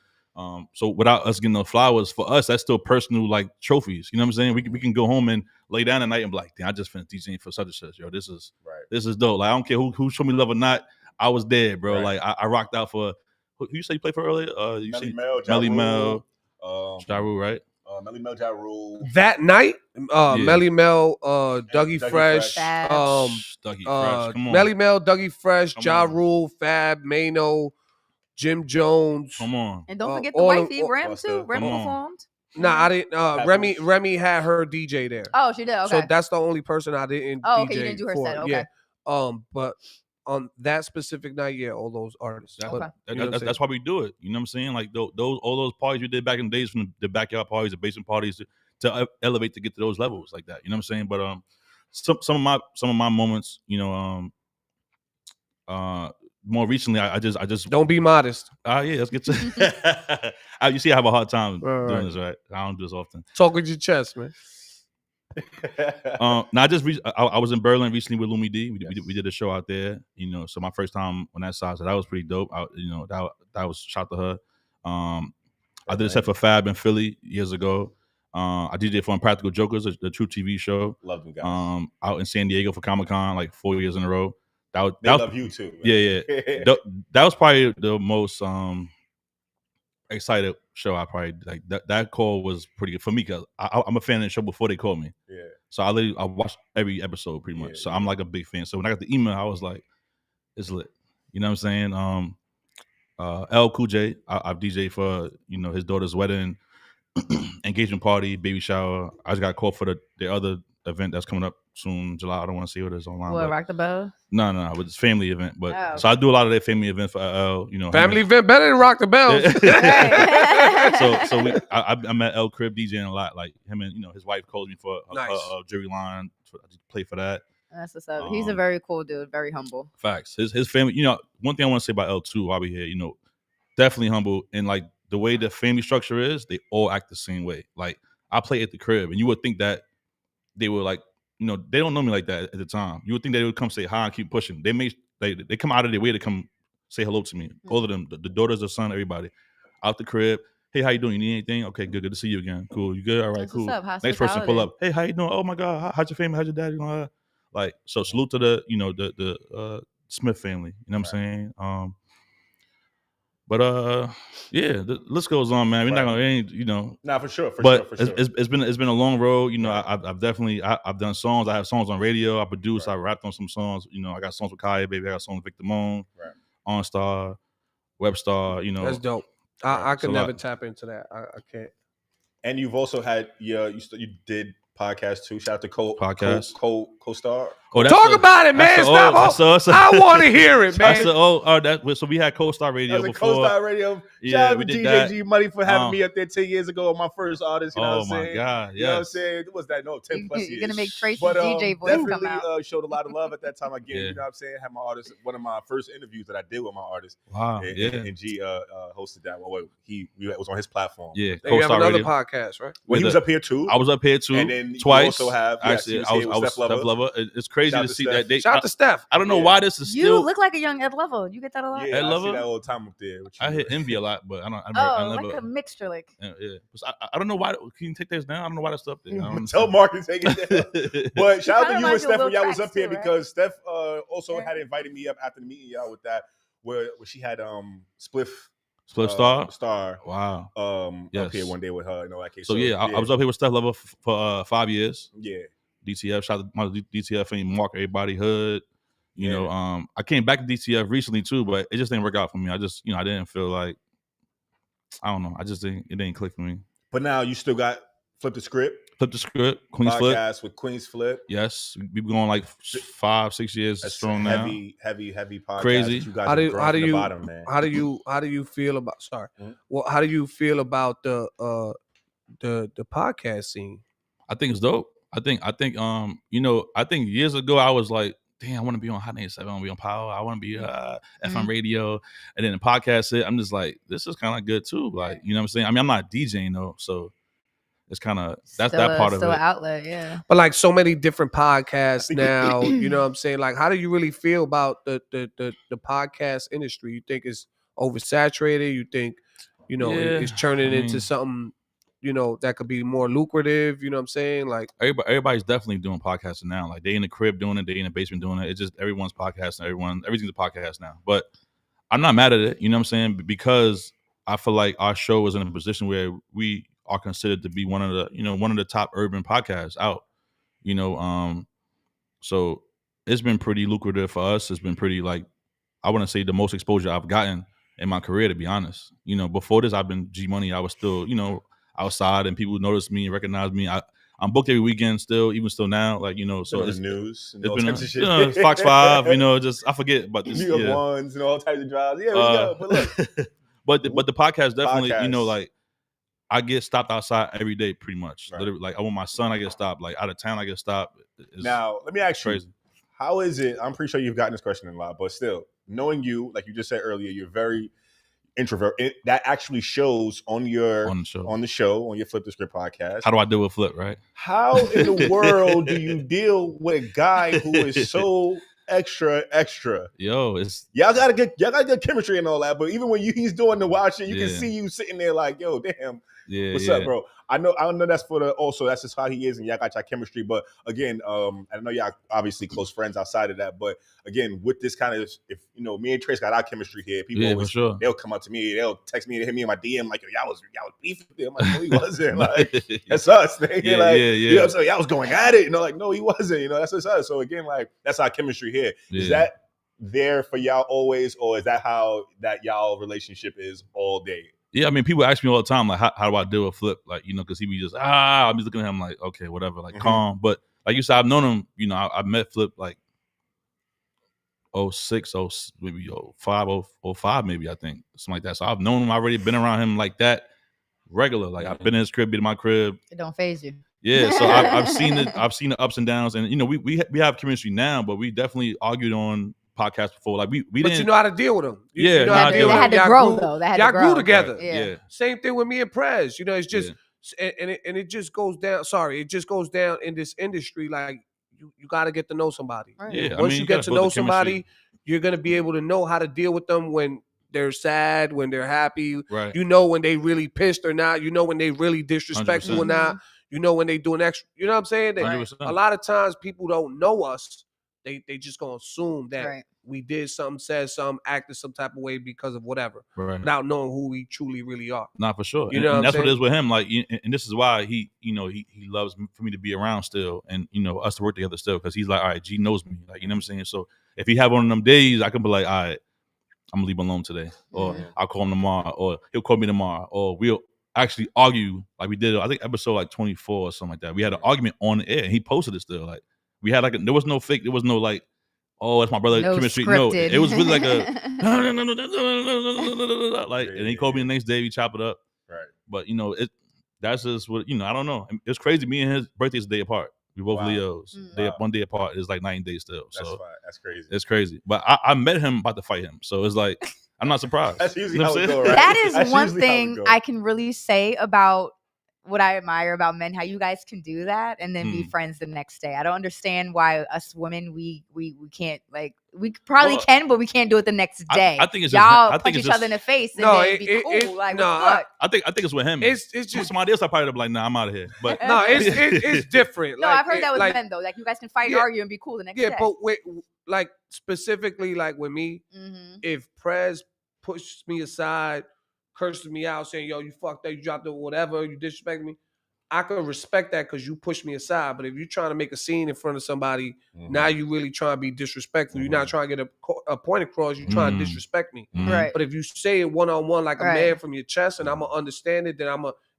So without us getting those flowers, for us, that's still personal, like trophies. You know what I'm saying? We can go home and lay down at night and be like, damn, I just finished DJing for such and such. Yo, this is dope. Like, I don't care who showed me love or not. I was there, bro. Right. Like I rocked out for who you say you played for earlier? You Melly say Mel, Melly Mel, Ja Ja Rule, right? Melly Mel, Ja Rule. That night, Yeah. Melly Mel, Dougie Dougie Fresh, Fresh. Dougie Fresh. Come on. Melly Mel, Dougie Fresh, Come Ja on. Rule, Fab, Mano, Jim Jones. Come on. And don't forget the all wifey, of- Rem too. Rem Come on. performed. Nah, I didn't. Papoose. Remy had her DJ there. Oh, she did. Okay. So that's the only person I didn't Oh, DJ okay, you didn't do her for. set, okay. Yeah. But on that specific night, yeah, all those artists. That- But, Okay. you know what I'm that's why we do it. You know what I'm saying? Like all those parties we did back in the days, from the backyard parties, the basement parties, to elevate to get to those levels like that. You know what I'm saying? But some of my moments, more recently, I just don't be modest. yeah, let's get to. You see, I have a hard time Right. doing this, right? I don't do this often. Talk with your chest, man. Now I just I was in Berlin recently with Lumi D. Yes. We did a show out there. You know, so my first time on that side, so that was pretty dope. That was shout to her. I did a set for Fab in Philly years ago. I DJed for Impractical Jokers, the True TV show. Love them guys. Out in San Diego for Comic-Con like 4 years in a row. They was, love you too. Man. Yeah. That was probably the most excited show I probably like. That call was pretty good for me because I'm a fan of the show before they called me. Yeah. So I watched every episode pretty much. So I'm like a big fan. So when I got the email, I was like, it's lit. You know what I'm saying? L Cool J, I've DJed for his daughter's wedding, engagement party, baby shower. I just got called for the other event that's coming up soon, July. I don't want to see what it is online. What, Rock the Boat? No, but it's family event. But so I do a lot of their family events for L. Family event better than Rock the Bells. So I met L Crib DJing a lot. Like him and his wife called me for a jury line. I play for that. That's what's up. He's a very cool dude, very humble. Facts. His family. One thing I want to say about L too while we here. Definitely humble, and like the way the family structure is, they all act the same way. Like I play at the crib, and you would think that they were like, they don't know me like that at the time. You would think they would come say hi and keep pushing. They come out of their way to come say hello to me. All of them, the daughters, the son, everybody, out the crib. Hey, how you doing? You need anything? Okay, good to see you again. Cool, you good? All right, cool. Next person pull up. Hey, how you doing? Oh my God, how's your family? How's your dad? Like, so salute to the Smith family. You know what I'm saying? But yeah, the list goes on, man. We're not gonna, Nah, for sure. It's been a long road. I've definitely I've done songs. I have songs on radio. I produce. I rapped on some songs. I got songs with Kaya, baby. I got songs with Victor Moon, OnStar, Webstar. That's dope. I could never tap into that. I can't. And you've also had you did podcast too. Shout out to Co-Star. Talk about it, man. I want to hear it, man. So we had Co-Star Radio before. Co-Star Radio. Shout out to DJ G Money for having me up there 10 years ago. My first artist. You know what I'm saying? Oh my God! You know what I'm saying? What was that? No, 10 plus years. You're gonna make Tracy's DJ voice come out. Definitely showed a lot of love at that time. Again, you know what I'm saying? Had my artist. One of my first interviews that I did with my artist. Wow. And G hosted that. Well, he was on his platform. Yeah. You have another podcast, right? Well, he was up here too. I was up here too. And then twice. You also have actually. I was Steph Lover. It's crazy to see that. Shout out to Steph. I don't know why this is still. You look like a young Ed Lover. You get that a lot. Yeah, Ed Lover? I see that all the time up there. I hit Envy a lot, but I never. Like a mixture, like. Yeah. I don't know why. Can you take this down? I don't know why that's up there. Tell Mark to take it down. But shout out to you and Steph when y'all was up here because Steph also had invited me up after the meeting y'all with that where she had Spliff Star. Wow. Up here one day with her. So I was up here with Steph Lover for 5 years. Yeah. DTF, shout out to my DTF and Mark, everybody, Hood. I came back to DTF recently too, but it just didn't work out for me. I just, I didn't feel like, I don't know. It didn't click for me. But now you still got Flip the Script. Queen's Flip. Podcast with Queen's Flip. Yes. We've been going like 5-6 years That's strong heavy, now. Heavy podcast. Crazy. You guys how do you feel about Well, how do you feel about the podcast scene? I think it's dope. I think I think years ago I was like, damn, I want to be on Hot 97, I want to be on Power, I want to be FM radio, and then the podcast I'm just like, this is kind of good too. Like, you know what I'm saying? I mean, I'm not DJing though, so it's kind of that part of it. Still an outlet, yeah. But like so many different podcasts now, you know what I'm saying? Like, how do you really feel about the podcast industry? You think it's oversaturated? You think, it's turning into something, that could be more lucrative? You know what I'm saying? Like everybody's definitely doing podcasting now. Like they in the crib doing it, they in the basement doing it. It's just everyone's podcasting. Everything's a podcast now. But I'm not mad at it. You know what I'm saying? Because I feel like our show is in a position where we are considered to be one of the top urban podcasts out. So it's been pretty lucrative for us. It's been pretty I want to say the most exposure I've gotten in my career, to be honest. Before this, I've been G Money. I was still, outside and people notice me, recognize me. I'm booked every weekend still, even still now. So it's news. It's been types of shit. Fox 5, just I forget about this. New York Ones and all types of drives. Yeah, we go. But look. but the podcast definitely, I get stopped outside every day pretty much. Right. Literally, I want my son, I get stopped. Out of town, I get stopped. Now, let me ask you, how is it? I'm pretty sure you've gotten this question a lot, but still, knowing you, like you just said earlier, you're very introvert. That actually shows on your On the show. on your Flip the Script podcast. How do I deal with Flip, right? How in the world do you deal with a guy who is so extra? Yo, it's Y'all got good chemistry and all that, but even when he's doing the wild shit, you can Yeah. see you sitting there like, yo, damn, yeah. what's yeah. up, bro? I know that's that's just how he is, and y'all got your chemistry. But again, I know y'all obviously close friends outside of that. But again, with this kind of, if me and Trace got our chemistry here, people Yeah, always for sure. they'll come up to me, they'll text me, hit me in my DM like, yo, y'all was beefing with him. I'm like, no, he wasn't. Like, that's us, nigga. Yeah, like, yeah. You know what I'm saying? Y'all was going at it, like, no, he wasn't. That's just us. So again, like, that's our chemistry here. Is Yeah. that there for y'all always, or is that how that y'all relationship is all day? Yeah, I mean, people ask me all the time, like, how do I deal with Flip? Like, because he be just, I'm just looking at him like, okay, whatever, like, calm. But like you said, I've known him, I met Flip like 06, maybe 05, 05, maybe, I think, something like that. So I've known him already, been around him like that regular. Like, I've been in his crib, been in my crib. It don't phase you. Yeah, so I've seen it. I've seen the ups and downs, and we have chemistry now, but we definitely argued on podcasts before. Like we But didn't. you know how to deal with them. Yeah, you know nah, how to they deal with had them. to Y'all grow, grew- though. They had to y'all grow. grew together. Right, Yeah. yeah. Same thing with me and Prez. It's just and it just goes down. Sorry, it just goes down in this industry. Like you got to get to know somebody. Right. Yeah, I Once mean, you you get gotta to build know the chemistry. somebody, you're gonna be able to know how to deal with them when they're sad, when they're happy. Right. You know when they really pissed or not. You know when they really disrespect you or 100%. not. You know when they doing extra. You know what I'm saying? They- 100%. A lot of times people don't know us. They just gonna assume that Right. we did something, said something, acted some type of way because of whatever, Right. without knowing who we truly really are. Not for sure. You know what I'm and that's what it saying? is with him. Like, and this is why he loves for me to be around still, and us to work together still, because he's like, all right, G knows me, like, you know what I'm saying. So if he have one of them days, I can be like, all right, I'm gonna leave him alone today, or I'll call him tomorrow, or he'll call me tomorrow, or we'll actually argue like we did. I think episode like 24 or something like that. We had an argument on the air, and he posted it still. Like we had there was no fake, there was no like, oh, it's my brother No chemistry. scripted. No, it was really like like, and he called me the next day. We chop it up. Right. But that's just what I don't know. It's crazy. Me and his birthday's a day apart. We both Wow. Leos. Wow. One day apart. It's like 9 days still. That's So fine. That's crazy. it's crazy. But I met him about to fight him. So it's like I'm not surprised. That's usually You know how what it I'm go, saying? right? That is That's one usually how it thing go. I can really say about what I admire about men, how you guys can do that and then be friends the next day. I don't understand why us women we can't, like, we probably Well, can, but we can't do it the next day. I think it's just- y'all I think punch it's each other just- in the face and No, then be cool. Like, no, what the fuck? I think it's with him. It's With just somebody else, I probably be like, nah, I'm out of here. But no, it's different. No, Like, I've heard that with like, men though. Like, you guys can fight and Yeah. argue and be cool the next Yeah, day. but with, like specifically, like with me, if Prez pushes me aside, curses me out, saying, "Yo, you fucked up, you dropped it, whatever, you disrespect me," I can respect that because you pushed me aside. But if you're trying to make a scene in front of somebody, now you really trying to be disrespectful. You're not trying to get a point across. You're trying to disrespect me. Right. But if you say it one-on-one like a Right. man from your chest, and I'm gonna understand it, then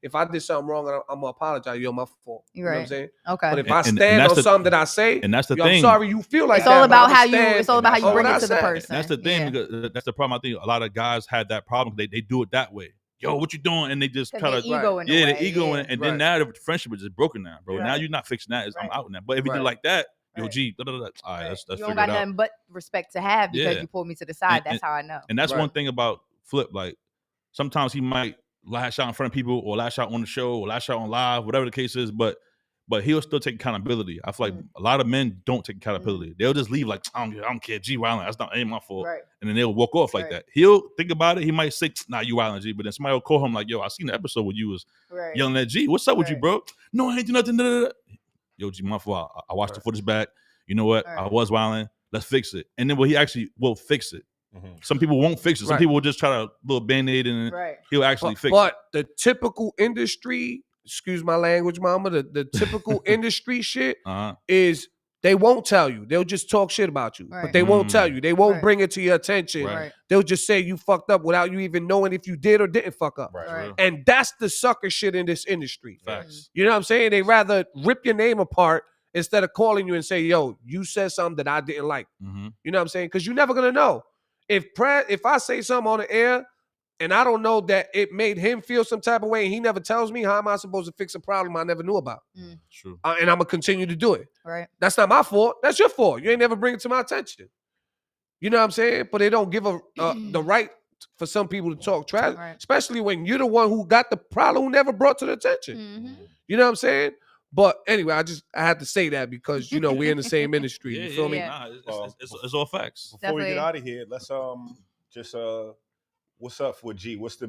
if I did something wrong, I'm gonna apologize. Yo, my fault. You know what I'm Right. saying? Okay. But if I And stand that's on the- something that I say, and that's the yo, thing. I'm sorry you feel like It's that. all but about I'ma how you. stand It's all about how you on bring what it I to the said. person. And that's the thing, Yeah. because that's the problem. I think a lot of guys had that problem. They do it that way. Yo, what you doing? And they just 'Cause try their to ego in the the way, ego, yeah. and then now the friendship is just broken now, bro. Right. Now you're not fixing that. I'm Right. out now. But if you did Right. like that, yo, Right. G, all right, let's You figure don't it got out. nothing but respect to have because Yeah. you pulled me to the side. And- That's how I know. And that's Right. one thing about Flip. Like sometimes he might lash out in front of people, or lash out on the show, or lash out on live, whatever the case is. But he'll still take accountability. I feel like a lot of men don't take accountability. They'll just leave like, I don't care, G wildin'. That's not ain't my fault. Right. And then they'll walk off like Right. that. He'll think about it. He might say, nah, you wildin', G. But then somebody will call him like, yo, I seen the episode where you was Right. yelling at G. What's up with you, Right. bro? No, I ain't do nothing. Da, da, da. Yo, G, my fault. I watched the footage back. You know what? I Right. was wildin'. Let's fix it. And then he actually will fix it. Mhm. Some people won't fix it. Some Right. people will just try to little band-aid and Right. he'll actually fix it. But the typical industry, excuse my language, mama, the typical industry shit Uh-huh. is they won't tell you. They'll just talk shit about you. Right. But they won't tell you. They won't Right. bring it to your attention. Right. Right. They'll just say you fucked up without you even knowing if you did or didn't fuck up. Right. Right. And that's the sucker shit in this industry. Facts. You know what I'm saying? They rather rip your name apart instead of calling you and say, yo, you said something that I didn't like. Mm-hmm. You know what I'm saying? Because you're never gonna know. If I say something on the air and I don't know that it made him feel some type of way and he never tells me, how am I supposed to fix a problem I never knew about? True. And I'm gonna continue to do it. Right. That's not my fault. That's your fault. You ain't never bring it to my attention. You know what I'm saying? But they don't give the right for some people to talk trash, Right. especially when you're the one who got the problem, who never brought to the attention. Mhm. You know what I'm saying? But anyway, I had to say that because we're in the same industry. Yeah, you feel me? Yeah. Nah, it's all facts. Before we get Definitely. out of here, let's just what's up for G? What's the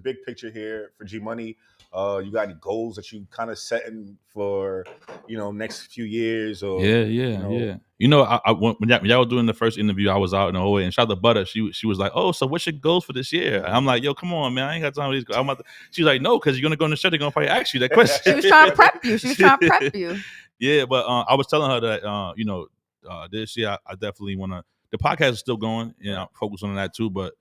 big picture here for G Money? You got any goals that you kind of setting for next few years? Or Yeah. When y'all were doing the first interview, I was out in the hallway, and shout out to Butter. She was like, "Oh, so what's your goals for this year?" And I'm like, "Yo, come on, man, I ain't got time for these goals." She's like, "No, because you're gonna go in the show. They're gonna probably ask you that question." She was trying to prep you. Yeah, but I was telling her that this year I definitely want to. The podcast is still going, focus on that too. But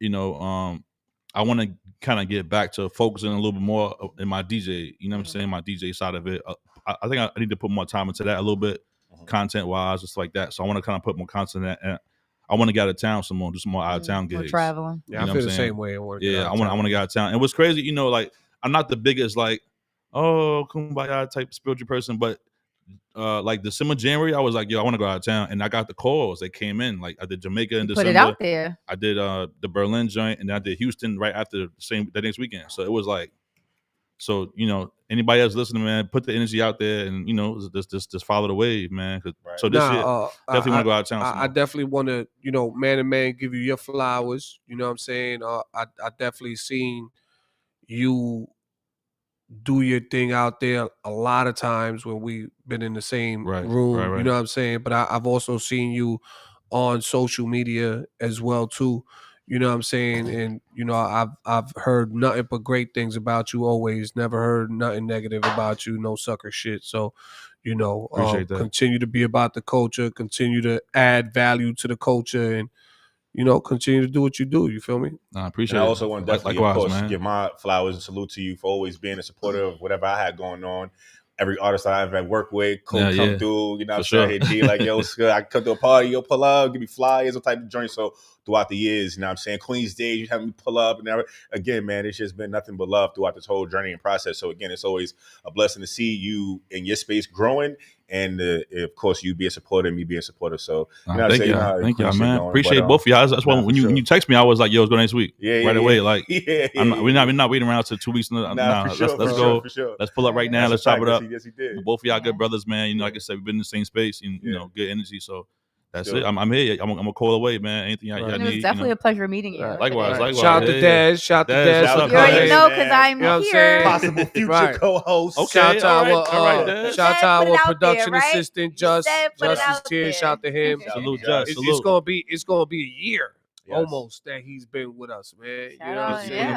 I want to kind of get back to focusing a little bit more in my DJ. You know what I'm saying? My DJ side of it. I think I need to put more time into that a little bit, content wise, just like that. So I want to kind of put more content in that. And I want to get out of town some more, do some more out of town More gigs. traveling. Yeah, You know I feel what the I'm same saying? way. I want to get out of town. And what's crazy, like I'm not the biggest like, oh, kumbaya type spiritual person, but like December, January, I was like, yo, I want to go out of town, and I got the calls. They came in. Like I did Jamaica in December. Put it out there. I did the Berlin joint, and then I did Houston right after the next weekend. So it was like, so anybody else listening, man, put the energy out there, and just follow the wave, man. Right. So this year, definitely want to go out of town. I definitely want to, man to man, give you your flowers. You know what I'm saying? I definitely seen you do your thing out there a lot of times when we've been in the same room. Right. You know what I'm saying? But I've also seen you on social media as well too. You know what I'm saying? And I've heard nothing but great things about you always. Never heard nothing negative about you. No sucker shit. So, Appreciate that. continue to be about the culture. Continue to add value to the culture, and continue to do what you do. You feel me? I appreciate And I it. also want to definitely, Likewise, of course, man. give my flowers and salute to you for always being a supporter of whatever I had going on. Every artist that I've worked with, come through, I'm saying, hey, G, like, yo, it's good. I come to a party, yo, pull up, give me flyers, all type of joints. So throughout the years, I'm saying, Queen's Day, you have me pull up. And again, man, it's just been nothing but love throughout this whole journey and process. So again, it's always a blessing to see you in your space growing. And of course, you be a supporter and me being a supporter. So thank y'all, man. Appreciate both of y'all. That's why when you text me, I was like, "Yo, let's go next week." Right away. Like, we're not waiting around till 2 weeks. Let's go. Sure. Let's pull up right now. Let's chop it up. Yes, he did. Both of y'all good brothers, man. Like I said, we've been in the same space and good energy. So that's it. I'm here. I'm a call away, man. Anything y'all It need. was definitely a pleasure meeting you. Likewise. Shout out to Dez. Shout out to Dez. What's up, You already man? know because I'm You know what I'm here. saying? Possible future co-host. Okay. Shout out to all right, Dez. shout Said out put our it out production there, right? assistant, You Just. said put it Just is out here. there. Shout out to him. Salute, Just. Just. It's gonna be a year almost that he's been with us, man. Shout You know what I'm out, saying?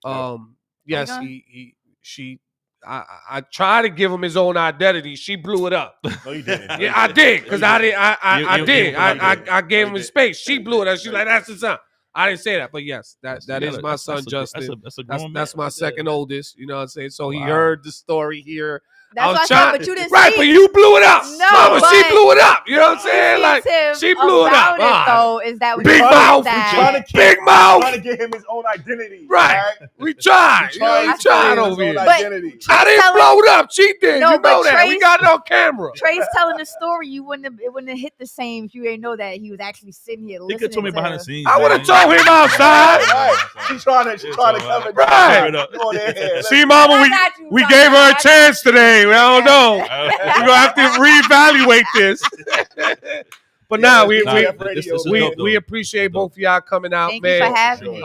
yeah. Yes, Okay. she. I tried to give him his own identity. She blew it up. No, you didn't. Yeah, I did because I did. I You did. did. I gave him You his did. space. She blew it up. She's like, "That's his son." I didn't say that, but yes, that is my son, That's Justin. a grown That's man my right there. second oldest. You know what I'm saying? So he Wow. heard the story here. That's was what I trying- said, but you didn't Right, see but you blew it up. No, Mama, she but- blew it up. You know what I'm saying? Like Him she blew it up. about it, though, is that when Big you mouth. said that, Trying to Big mouth. Trying to get him his own identity. Right. We tried. We tried We tried over here. But- identity. I didn't telling- blow it up. She did. No, you know but that. We Trace- got it on camera. Trace telling the story, it wouldn't have hit the same if you didn't know that he was actually sitting here He listening. could told me behind the scenes. I would have man. told him outside. Right. She trying to come and Right. go there. See, Mama, I got you, we Mama. gave her I a got chance you. today. I don't know. We're gonna have to reevaluate this. But now we This is dope, though. appreciate both of y'all coming out, Thank you man. for having me.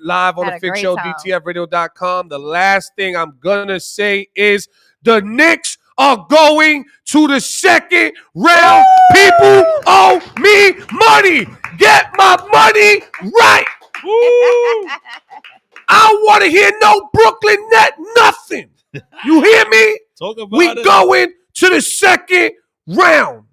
Live on Had the a Fix great Show, time. DTFradio.com. The last thing I'm gonna say is the Knicks are going to the second round. People owe me money. Get my money right. I don't want to hear no Brooklyn Net nothing. You hear me? Talk about We it. going to the second round.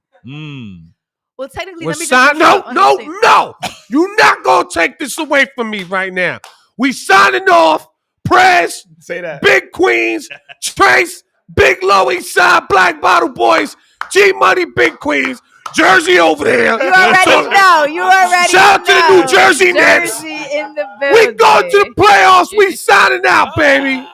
Well, technically, We're let me sign- just no. You're not going to take this away from me right now. We signing off. Prez, Say that. Big Queens, Trace, Big Low East Side, Black Bottle Boys, G Money, Big Queens, Jersey over there. You already know. You already Shout out to the know. New Jersey Nets. Jersey in the building. We going to the playoffs. We signing out, baby.